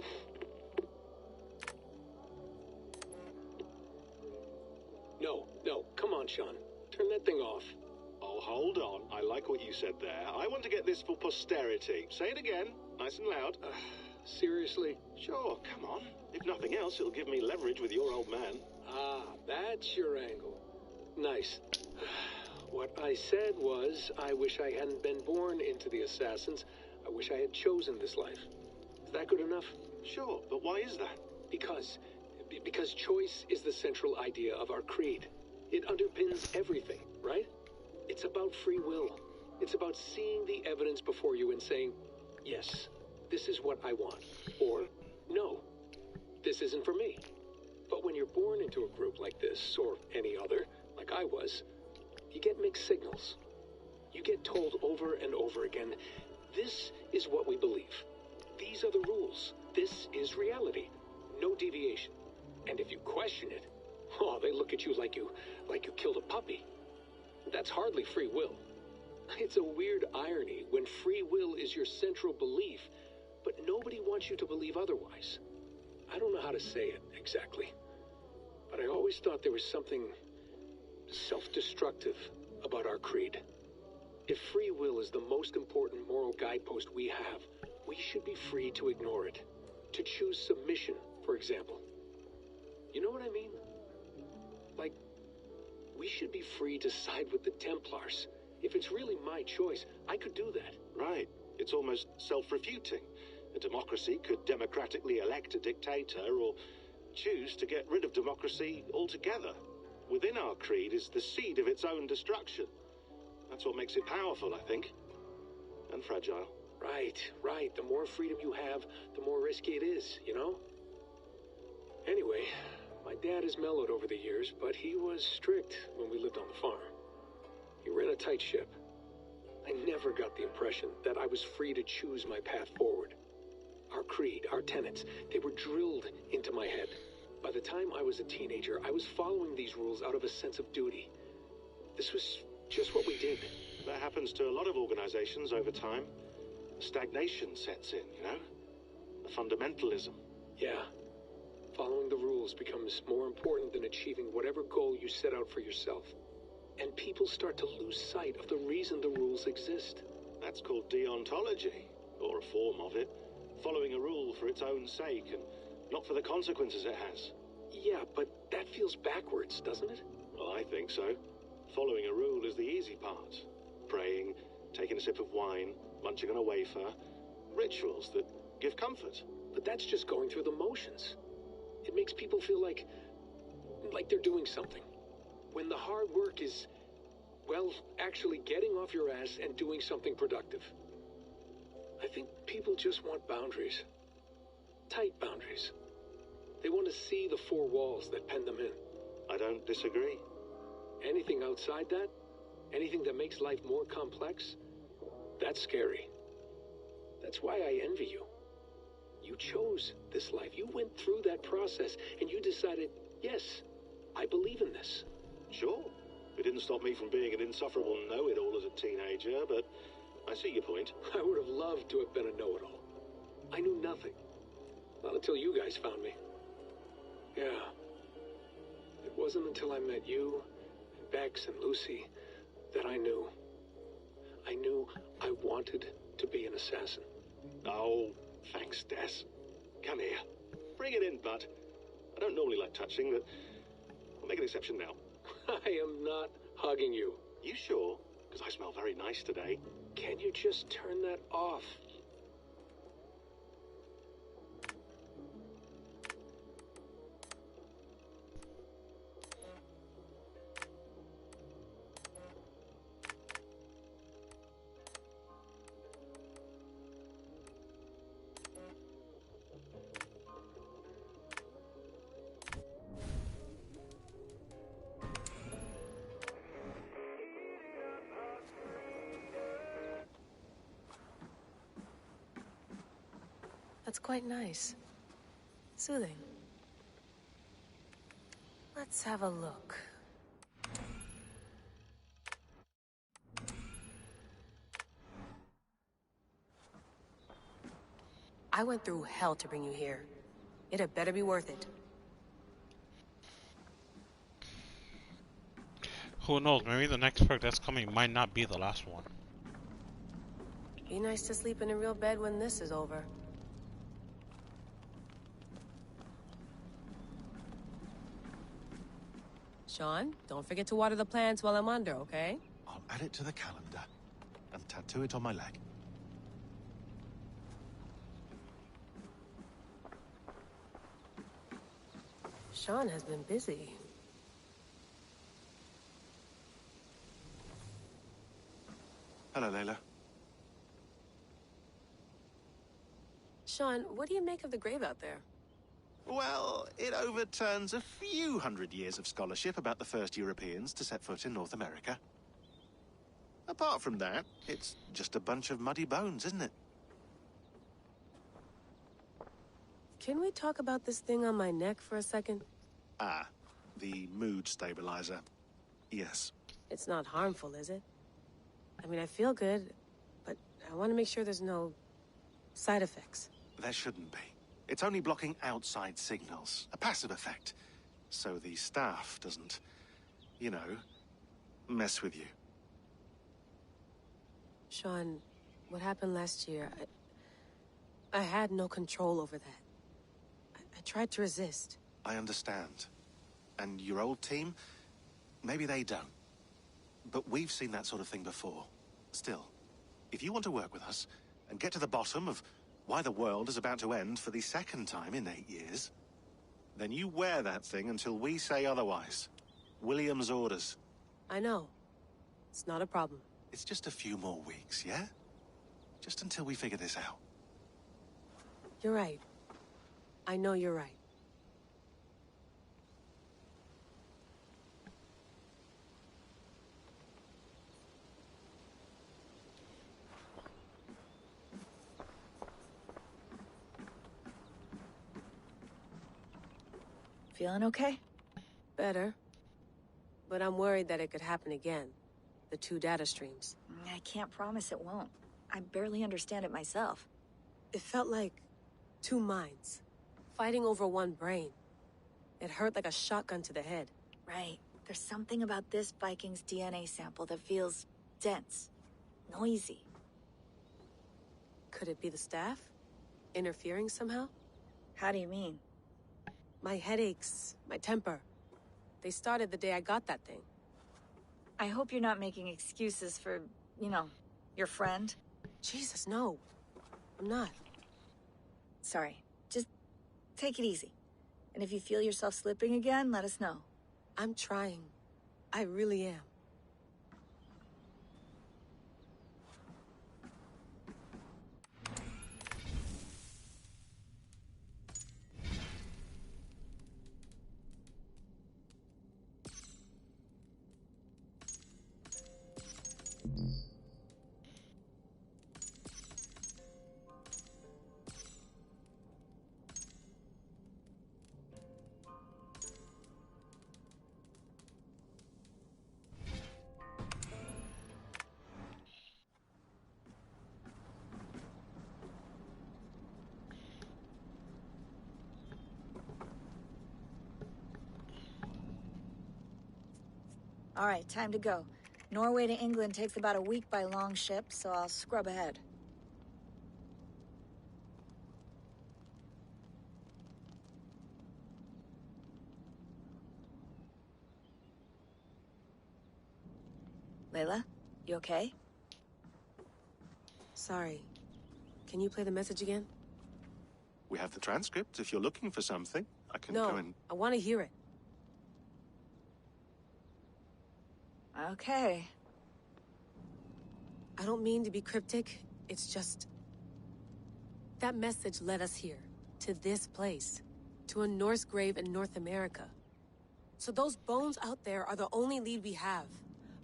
No, come on, Sean. Turn that thing off. Oh, hold on. I like what you said there. I want to get this for posterity. Say it again, nice and loud. Seriously? Sure, come on. If nothing else, it'll give me leverage with your old man. Ah, that's your angle. Nice. What I said was, I wish I hadn't been born into the Assassins. I wish I had chosen this life. Is that good enough? Sure, but why is that? Because choice is the central idea of our creed. It underpins everything, right? It's about free will. It's about seeing the evidence before you and saying, yes, this is what I want. Or, no, this isn't for me. But when you're born into a group like this, or any other, like I was, you get mixed signals. You get told over and over again, this is what we believe. These are the rules. This is reality. No deviation. And if you question it, oh, they look at you like you killed a puppy. That's hardly free will. It's a weird irony when free will is your central belief, but nobody wants you to believe otherwise. I don't know how to say it exactly, but I always thought there was something self-destructive about our creed. If free will is the most important moral guidepost we have, we should be free to ignore it. To choose submission, for example. You know what I mean? Like, we should be free to side with the Templars. If it's really my choice, I could do that. Right. It's almost self-refuting. A democracy could democratically elect a dictator or choose to get rid of democracy altogether. Within our creed is the seed of its own destruction. That's what makes it powerful, I think. And fragile. Right, right. The more freedom you have, the more risky it is, you know? Anyway, my dad has mellowed over the years, but he was strict when we lived on the farm. He ran a tight ship. I never got the impression that I was free to choose my path forward. Our creed, our tenets, they were drilled into my head. By the time I was a teenager, I was following these rules out of a sense of duty. This was just what we did. That happens to a lot of organizations over time. Stagnation sets in, you know? A fundamentalism. Yeah. Following the rules becomes more important than achieving whatever goal you set out for yourself. And people start to lose sight of the reason the rules exist. That's called deontology, or a form of it. Following a rule for its own sake, and not for the consequences it has. Yeah, but that feels backwards, doesn't it? Well, I think so. Following a rule is the easy part. Praying, taking a sip of wine, munching on a wafer. Rituals that give comfort. But that's just going through the motions. It makes people feel like they're doing something. When the hard work is, well, actually getting off your ass and doing something productive. I think people just want boundaries. Tight boundaries. They want to see the four walls that pen them in. I don't disagree. Anything outside that, anything that makes life more complex, that's scary. That's why I envy you. You chose this life. You went through that process, and you decided, yes, I believe in this. Sure. It didn't stop me from being an insufferable know-it-all as a teenager, but I see your point. I would have loved to have been a know-it-all. I knew nothing. Not until you guys found me. Yeah. It wasn't until I met you, and Bex, and Lucy, that I knew. I knew I wanted to be an assassin. Oh, thanks, Des. Come here. Bring it in, bud. I don't normally like touching, but I'll make an exception now. I am not hugging you. You sure? Because I smell very nice today. Can you just turn that off? That's quite nice. Soothing. Let's have a look. I went through hell to bring you here. It had better be worth it. Who knows? Maybe the next perk that's coming might not be the last one. Be nice to sleep in a real bed when this is over. Sean, don't forget to water the plants while I'm under, okay? I'll add it to the calendar and tattoo it on my leg. Sean has been busy. Hello, Layla. Sean, what do you make of the grave out there? Well, it overturns a few hundred years of scholarship about the first Europeans to set foot in North America. Apart from that, it's just a bunch of muddy bones, isn't it? Can we talk about this thing on my neck for a second? Ah, the mood stabilizer. Yes. It's not harmful, is it? I mean, I feel good, but I want to make sure there's no side effects. There shouldn't be. It's only blocking outside signals, a passive effect. So the staff doesn't, you know, mess with you. Sean, what happened last year, I had no control over that. I tried to resist. I understand. And your old team, maybe they don't. But we've seen that sort of thing before. Still, if you want to work with us, and get to the bottom of why the world is about to end for the second time in 8 years, then you wear that thing until we say otherwise. William's orders. I know. It's not a problem. It's just a few more weeks, yeah? Just until we figure this out. You're right. I know you're right. Feeling okay? Better. But I'm worried that it could happen again. The 2 data streams. I can't promise it won't. I barely understand it myself. It felt like 2 minds, fighting over 1 brain. It hurt like a shotgun to the head. Right. There's something about this Viking's DNA sample that feels dense, noisy. Could it be the staff? Interfering somehow? How do you mean? My headaches, my temper. They started the day I got that thing. I hope you're not making excuses for, you know, your friend. Jesus, no. I'm not. Sorry. Just take it easy. And if you feel yourself slipping again, let us know. I'm trying. I really am. All right, time to go. Norway to England takes about a week by long ship, so I'll scrub ahead. Layla, you okay? Sorry. Can you play the message again? We have the transcript if you're looking for something. I can No, go and... I want to hear it. Okay. I don't mean to be cryptic. It's just... that message led us here. To this place. To a Norse grave in North America. So those bones out there are the only lead we have.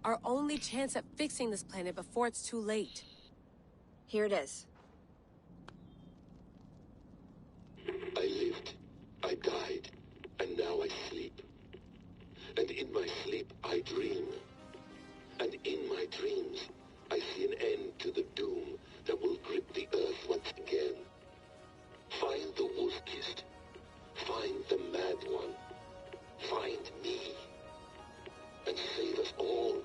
Our only chance at fixing this planet before it's too late. Here it is. I lived, I died, and now I sleep. And in my sleep I dream. And in my dreams I see an end to the doom that will grip the earth once again. Find the wolf-kissed. Find the mad one. Find me. And save us all.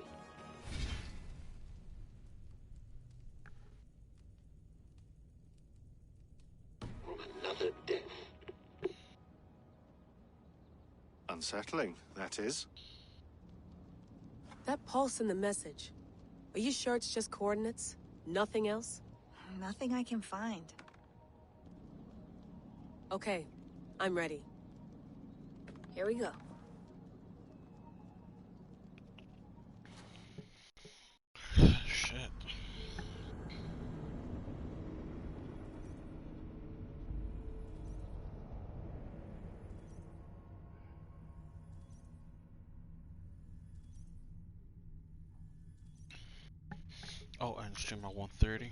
From another death. Unsettling, that is. That pulse in the message. Are you sure it's just coordinates? Nothing else? Nothing I can find. Okay, I'm ready. Here we go. Shit. Oh, and stream at 1:30.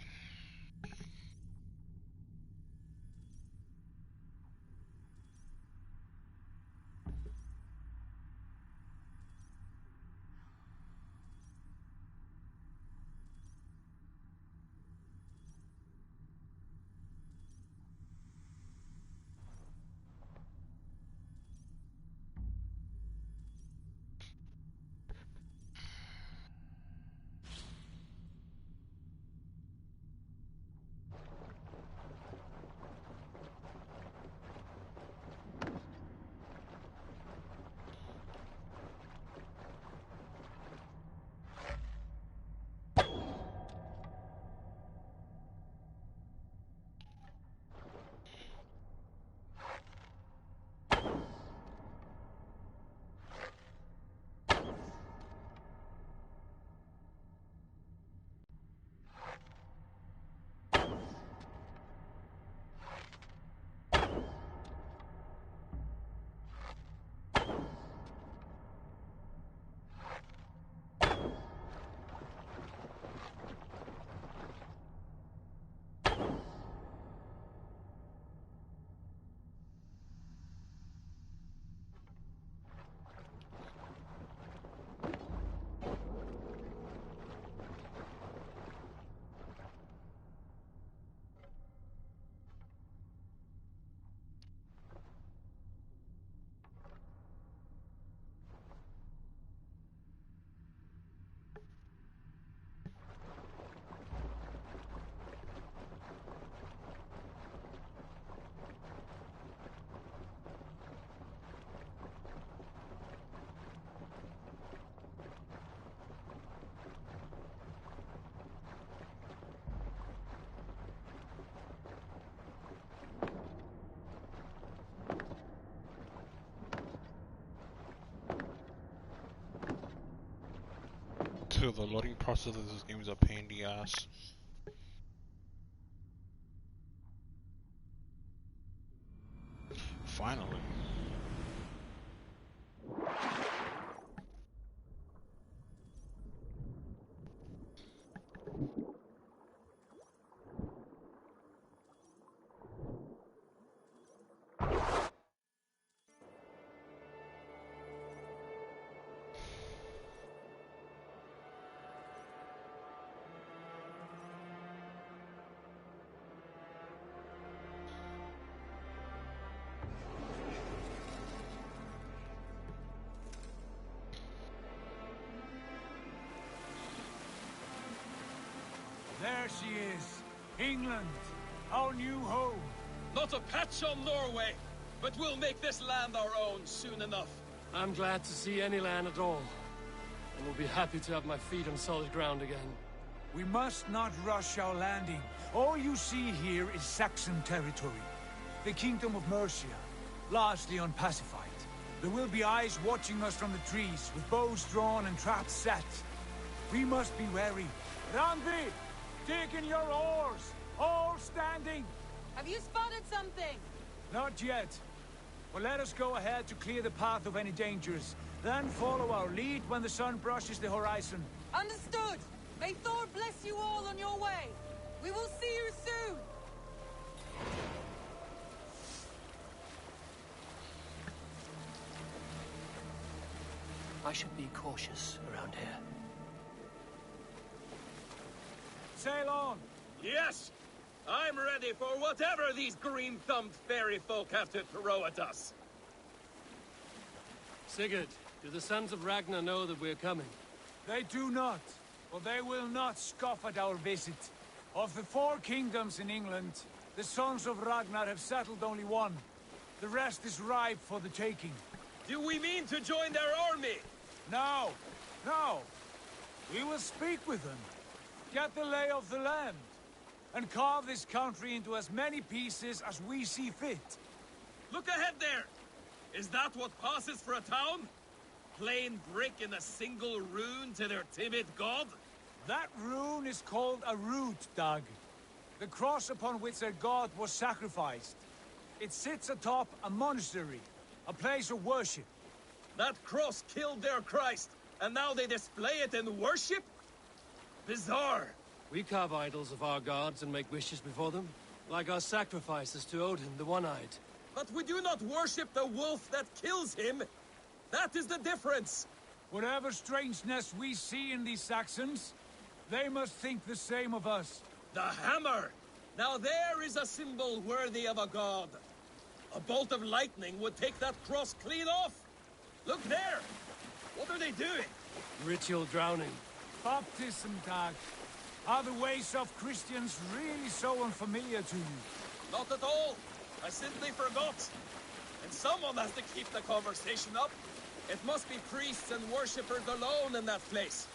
Dude, the loading process of this game is a pain in the ass. Finally. There she is. England, our new home. Not a patch on Norway, but we'll make this land our own soon enough. I'm glad to see any land at all. And will be happy to have my feet on solid ground again. We must not rush our landing. All you see here is Saxon territory. The Kingdom of Mercia, largely unpacified. There will be eyes watching us from the trees, with bows drawn and traps set. We must be wary. Randvi, dig in your oars! All standing! Have you spotted something? Not yet. But let us go ahead to clear the path of any dangers. Then follow our lead when the sun brushes the horizon. Understood! May Thor bless you all on your way! We will see you soon! I should be cautious around here. Sail on! Yes! I'm ready for whatever these green-thumbed fairy folk have to throw at us. Sigurd, do the sons of Ragnar know that we're coming? They do not, but they will not scoff at our visit. Of the 4 kingdoms in England, the sons of Ragnar have settled only one. The rest is ripe for the taking. Do we mean to join their army? No, no. We will speak with them, get the lay of the land, and carve this country into as many pieces as we see fit. Look ahead there! Is that what passes for a town? Plain brick in a single rune to their timid god? That rune is called a root, Dag. The cross upon which their god was sacrificed. It sits atop a monastery, a place of worship. That cross killed their Christ, and now they display it in worship? Bizarre. We carve idols of our gods and make wishes before them, like our sacrifices to Odin, the One-Eyed. But we do not worship the wolf that kills him. That is the difference. Whatever strangeness we see in these Saxons, they must think the same of us. The hammer! Now there is a symbol worthy of a god. A bolt of lightning would take that cross clean off. Look there! What are they doing? Ritual drowning. Baptism, Dag. Are the ways of Christians really so unfamiliar to you? Not at all. I simply forgot. And someone has to keep the conversation up. It must be priests and worshippers alone in that place.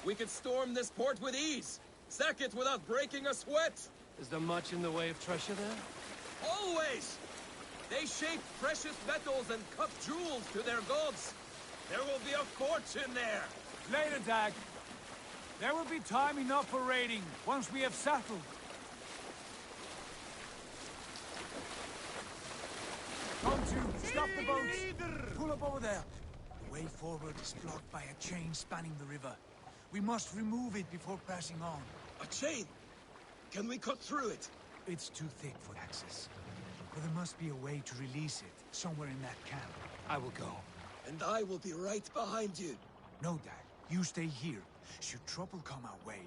We could storm this port with ease. Sack it without breaking a sweat. Is there much in the way of treasure there? Always! They shape precious metals and cut jewels to their gods. There will be a fortune there. Later, Dag. There will be time enough for raiding, once we have settled. Come to, stop the boats! Pull up over there. The way forward is blocked by a chain spanning the river. We must remove it before passing on. A chain? Can we cut through it? It's too thick for access. But there must be a way to release it, somewhere in that camp. I will go. And I will be right behind you. No, Dag. You stay here. Should trouble come our way,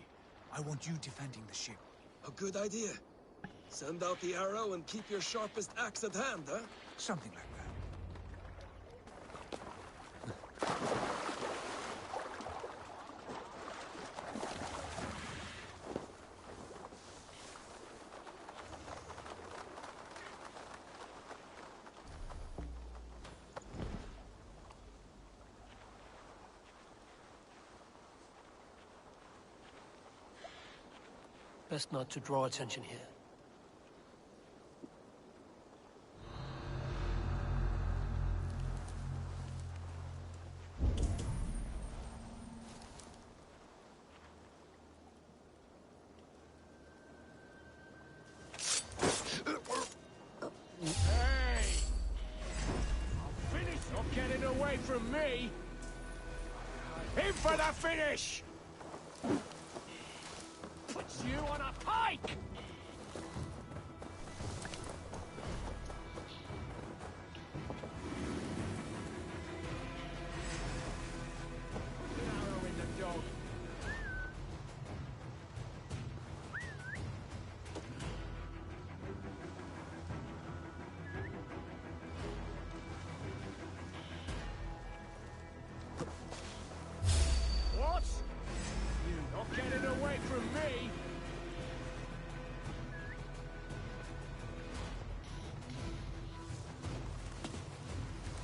I want you defending the ship. A good idea. Send out the arrow and keep your sharpest axe at hand, huh? Something like that. Best not to draw attention here. Hey! I'll finish. Don't get it away from me. In for the finish! Puts you on a pike! Put an arrow in the dog. What? You not getting away from me?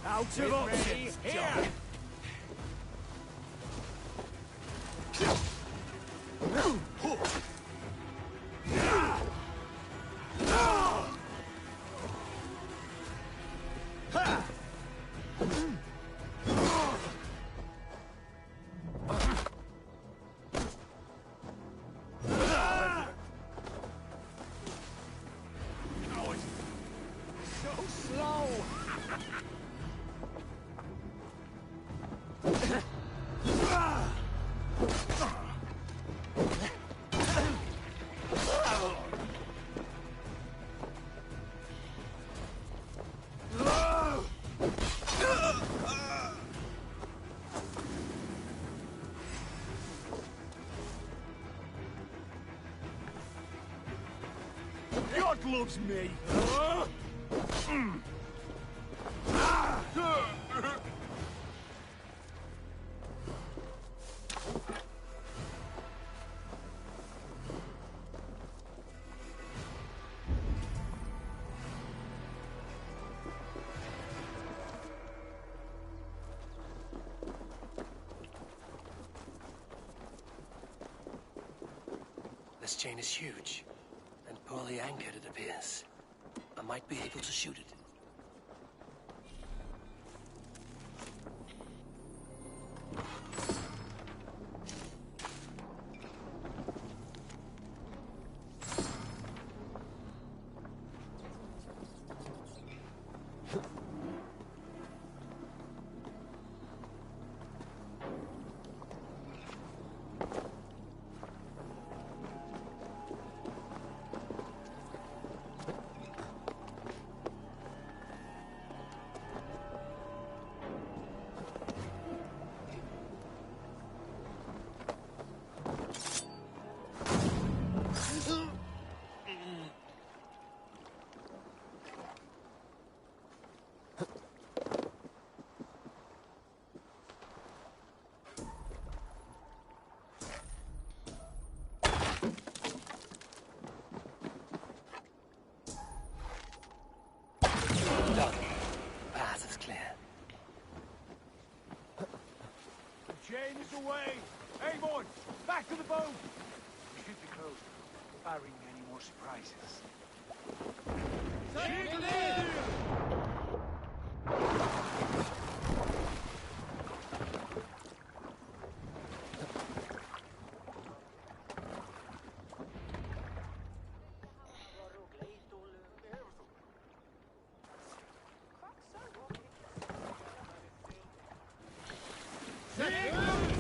Out of options, here! So slow! God loves me! This chain is huge, and poorly anchored, it appears. I might be able to shoot it. Done. Path is clear. The chain is away! Hey, boy! Back to the boat! We should be close, barring any more surprises. Take it in!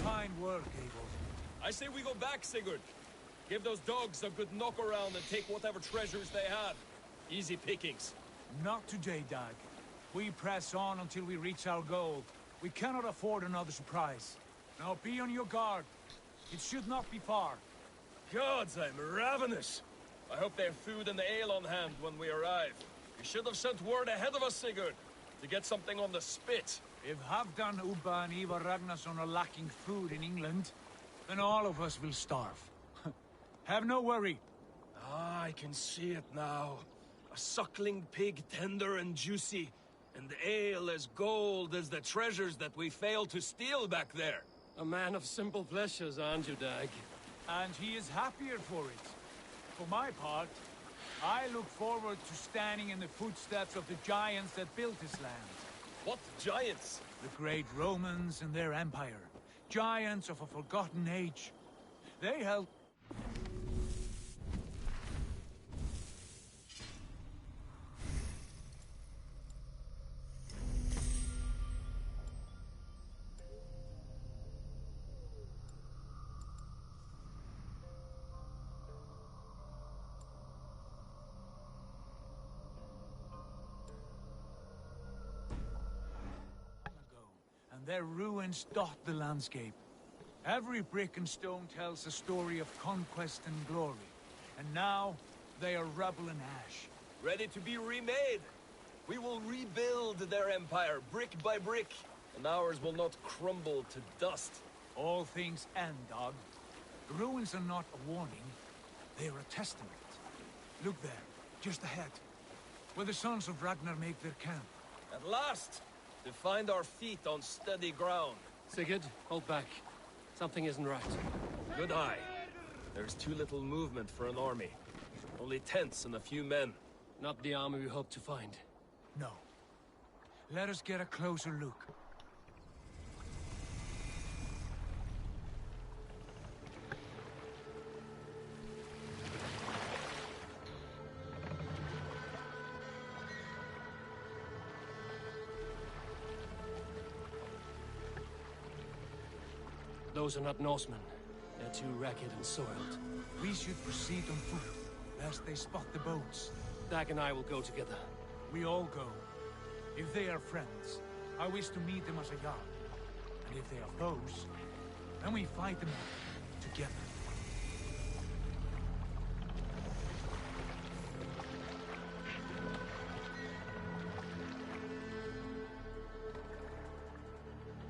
Fine work, Abel. I say we go back, Sigurd. Give those dogs a good knock around and take whatever treasures they have. Easy pickings. Not today, Dag. We press on until we reach our goal. We cannot afford another surprise. Now be on your guard. It should not be far. Gods, I'm ravenous. I hope they have food and ale on hand when we arrive. You should have sent word ahead of us, Sigurd, to get something on the spit. If Halfdan, Ubba, and Ivar Ragnarsson are lacking food in England, then all of us will starve. Have no worry. Ah, I can see it now. A suckling pig, tender and juicy, and ale as gold as the treasures that we failed to steal back there. A man of simple pleasures, aren't you, Dag? And he is happier for it. For my part, I look forward to standing in the footsteps of the giants that built this land. What giants? The great Romans and their empire. Giants of a forgotten age. They helped... and their ruins dot the landscape. Every brick and stone tells a story of conquest and glory. And now, they are rubble and ash. Ready to be remade. We will rebuild their empire brick by brick, and ours will not crumble to dust. All things end, dog. The ruins are not a warning, they are a testament. Look there, just ahead, where the sons of Ragnar make their camp. At last! To find our feet on steady ground. Sigurd, hold back. Something isn't right. Good eye. There's too little movement for an army. Only tents and a few men. Not the army we hope to find. No. Let us get a closer look. Those are not Norsemen. They're too ragged and soiled. We should proceed on foot, lest they spot the boats. Dag and I will go together. We all go. If they are friends, I wish to meet them as a yard. And if they are foes, then we fight them out together.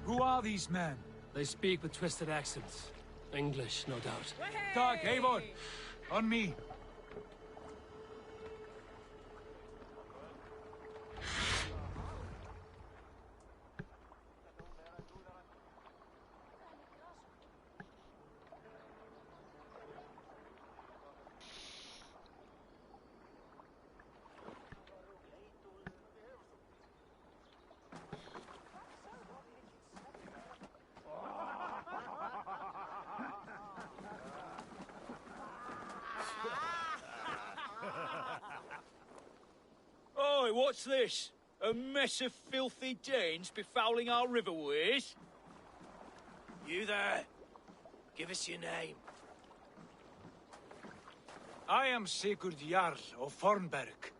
Who are these men? They speak with twisted accents. English, no doubt. Dag, Eivor! On me! Oi, what's this? A mess of filthy Danes befouling our riverways? You there? Give us your name. I am Sigurd Jarl of Fornberg.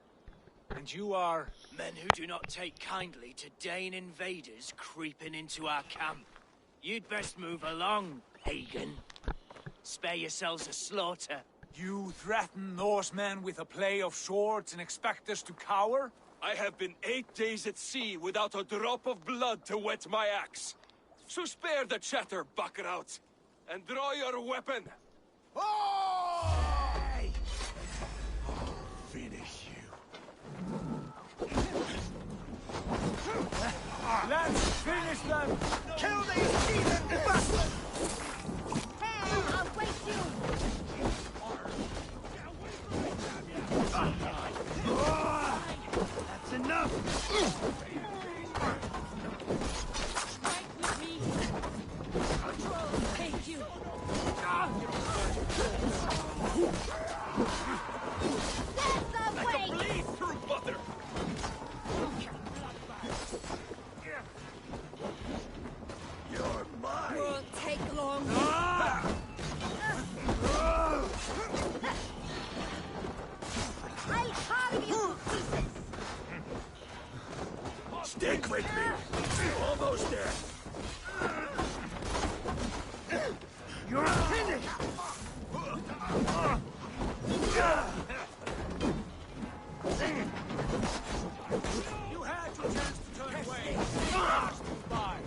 And you are... Men who do not take kindly to Dane invaders creeping into our camp. You'd best move along, pagan. Spare yourselves a slaughter. You threaten Norsemen with a play of swords and expect us to cower? I have been 8 days at sea without a drop of blood to wet my axe. So spare the chatter, buckerout, and draw your weapon. Oh! Hey! I'll finish you. Let's finish them! Kill these heathen bastards! Hey, I'll wait you! That's enough! Fight with me! Control, take you! Get the way! Bleed through butter! You're mine! Won't take long. I'll carve you to pieces! Stick with me! Almost there! You're finished! You had your chance to turn away! Bye!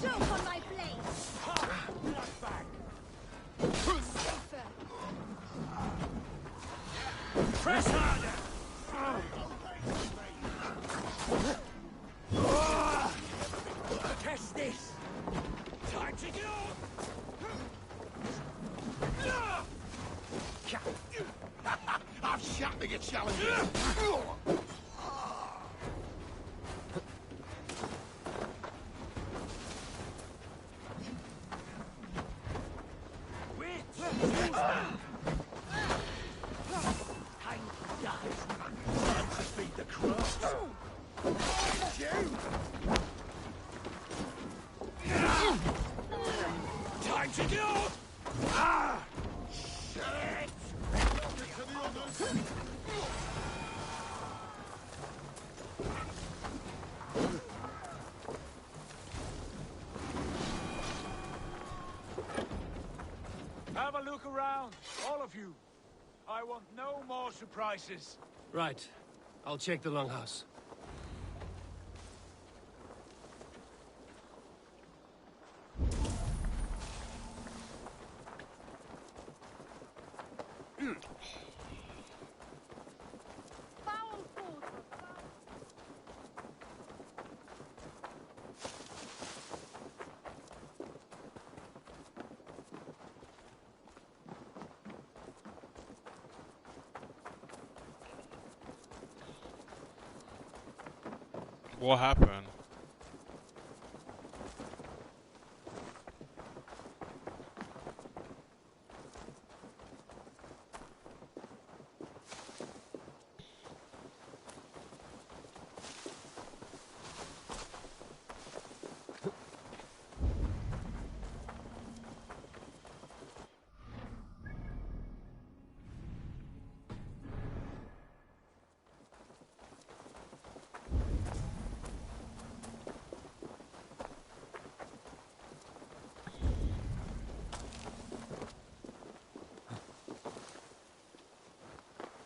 Choke on my blade! Press harder! Test this! Time to go! I've shot me, get challenged! Time to go! have a look around, all of you. I want no more surprises. Right. I'll check the longhouse. What happened?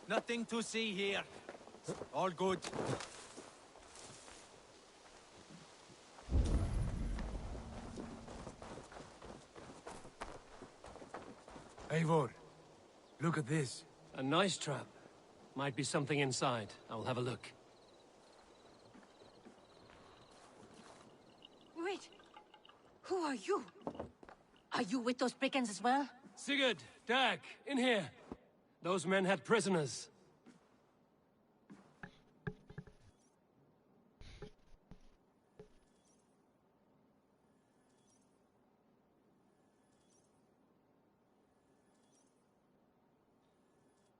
Nothing to see here. All good. Eivor, look at this. A nice trap. Might be something inside. I'll have a look. Wait. Who are you? Are you with those brigands as well? Sigurd, Dag, in here. Those men had prisoners.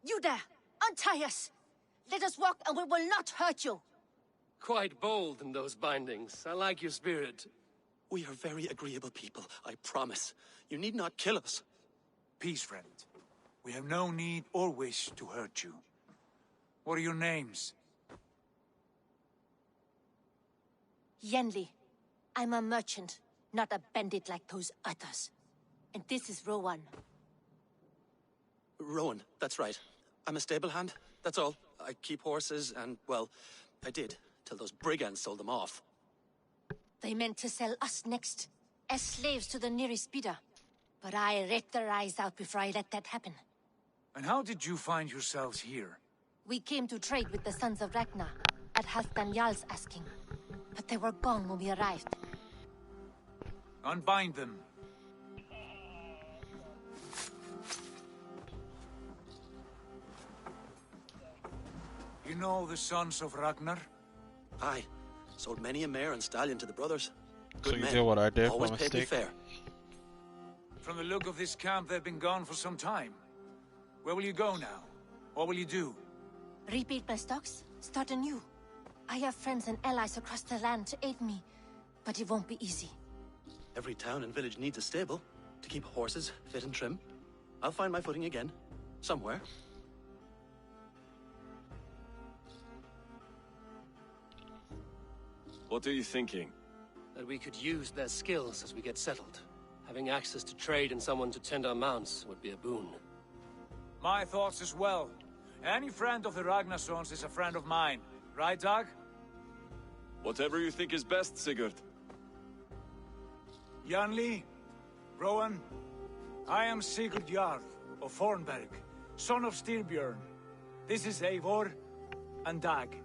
You there! Untie us! Let us walk and we will not hurt you! Quite bold in those bindings. I like your spirit. We are very agreeable people, I promise. You need not kill us. Peace, friend. We have no need or wish to hurt you. What are your names? Yenli. I'm a merchant, not a bandit like those others. And this is Rowan. Rowan, that's right. I'm a stable hand, that's all. I keep horses and, well, I did, till those brigands sold them off. They meant to sell us next, as slaves to the nearest bidder. But I ripped their eyes out before I let that happen. And how did you find yourselves here? We came to trade with the Sons of Ragnar, at Halfdan Jarl's asking. But they were gone when we arrived. Unbind them. You know the Sons of Ragnar? Aye. Sold many a mare and stallion to the brothers. So Good you men. did what I did Always by paid me mistake? fair. From the look of this camp, they've been gone for some time. Where will you go now? What will you do? Rebuild my stocks, start anew. I have friends and allies across the land to aid me, but it won't be easy. Every town and village needs a stable to keep horses fit and trim. I'll find my footing again. Somewhere. What are you thinking? That we could use their skills as we get settled. Having access to trade and someone to tend our mounts would be a boon. My thoughts as well. Any friend of the Ragnarsons is a friend of mine. Right, Dag? Whatever you think is best, Sigurd. Janli, Rowan, I am Sigurd Jarl of Fornberg, son of Styrbjörn. This is Eivor and Dag.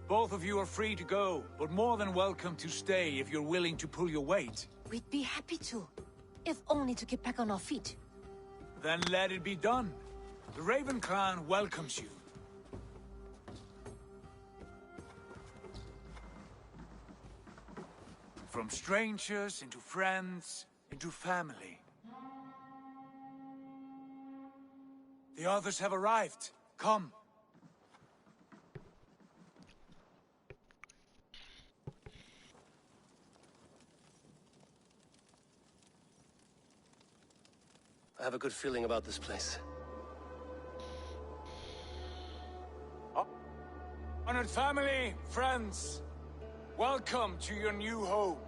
Both of you are free to go, but more than welcome to stay if you're willing to pull your weight. We'd be happy to, if only to get back on our feet. Then let it be done. The Raven clan welcomes you. From strangers into friends, into family. The others have arrived. Come. I have a good feeling about this place. Honored family, friends, welcome to your new home.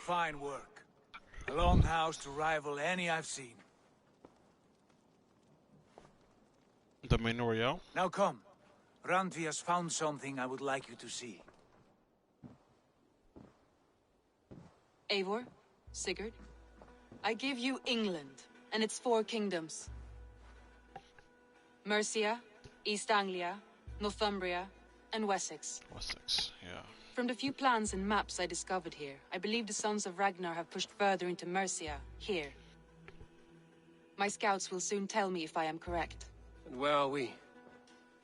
fine work. A longhouse to rival any I've seen. The main Royale? Now come. Randvi has found something I would like you to see. Eivor, Sigurd, I give you England and its 4 kingdoms. Mercia, East Anglia, Northumbria, and Wessex. Wessex, yeah. From the few plans and maps I discovered here, I believe the Sons of Ragnar have pushed further into Mercia, here. My scouts will soon tell me if I am correct. And where are we?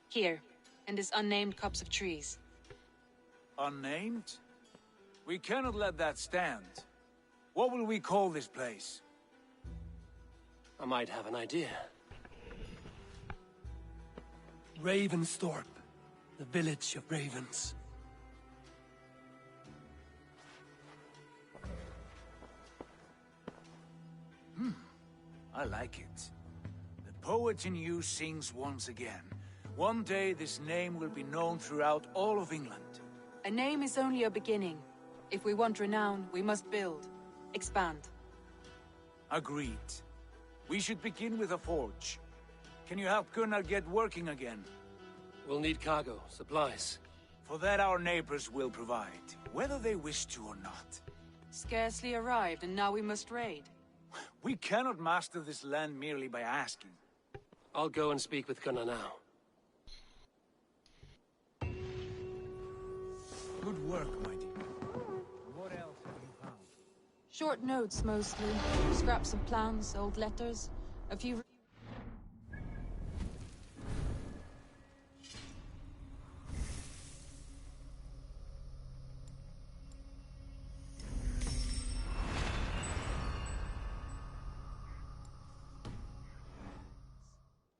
Here, in this unnamed copse of trees. Unnamed? We cannot let that stand. What will we call this place? I might have an idea. Ravensthorpe, the village of ravens. I like it. The poet in you sings once again. One day this name will be known throughout all of England. A name is only a beginning. If we want renown, we must build, expand. Agreed. We should begin with a forge. Can you help Gunnar get working again? We'll need cargo, supplies. For that our neighbors will provide, whether they wish to or not. Scarcely arrived, and now we must raid. We cannot master this land merely by asking. I'll go and speak with Gunnar now. Good work, my dear. What else have you found? Short notes, mostly. Scraps of plans, old letters, a few...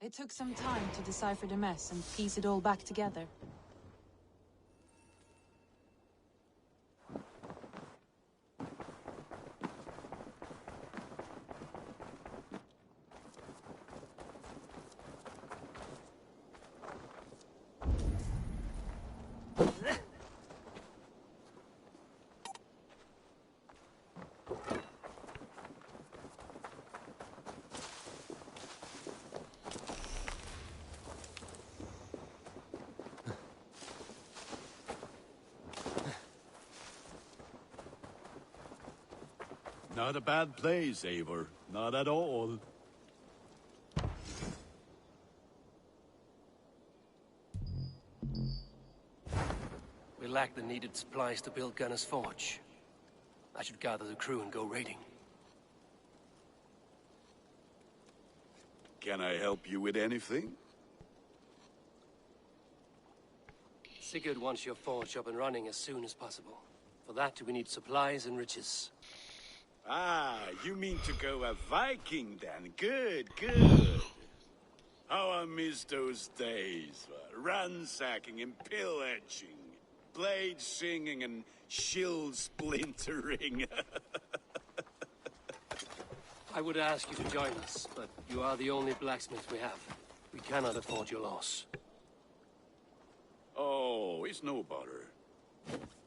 It took some time to decipher the mess and piece it all back together. Not a bad place, Eivor. Not at all. We lack the needed supplies to build Gunnar's forge. I should gather the crew and go raiding. Can I help you with anything? Sigurd wants your forge up and running as soon as possible. For that, we need supplies and riches. Ah, you mean to go a Viking then? Good, good. How I miss those days. Ransacking and pillaging. Blade singing and shield splintering. I would ask you to join us, but you are the only blacksmith we have. We cannot afford your loss. Oh, it's no bother.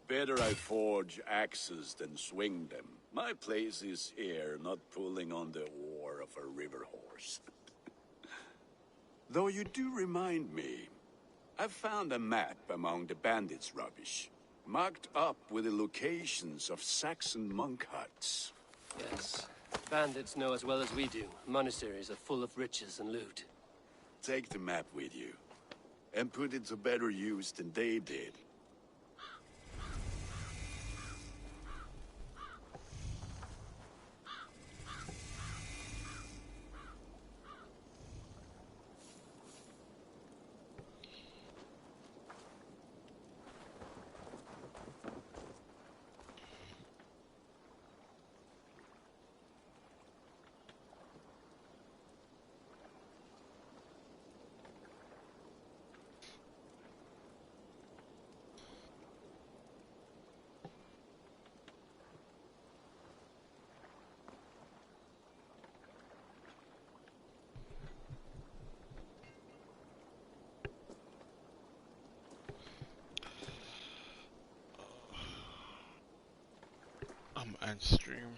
Better I forge axes than swing them. My place is here, not pulling on the oar of a river horse. Though you do remind me, I found a map among the bandits' rubbish, marked up with the locations of Saxon monk huts. Yes. Bandits know as well as we do. Monasteries are full of riches and loot. Take the map with you, and put it to better use than they did. End stream.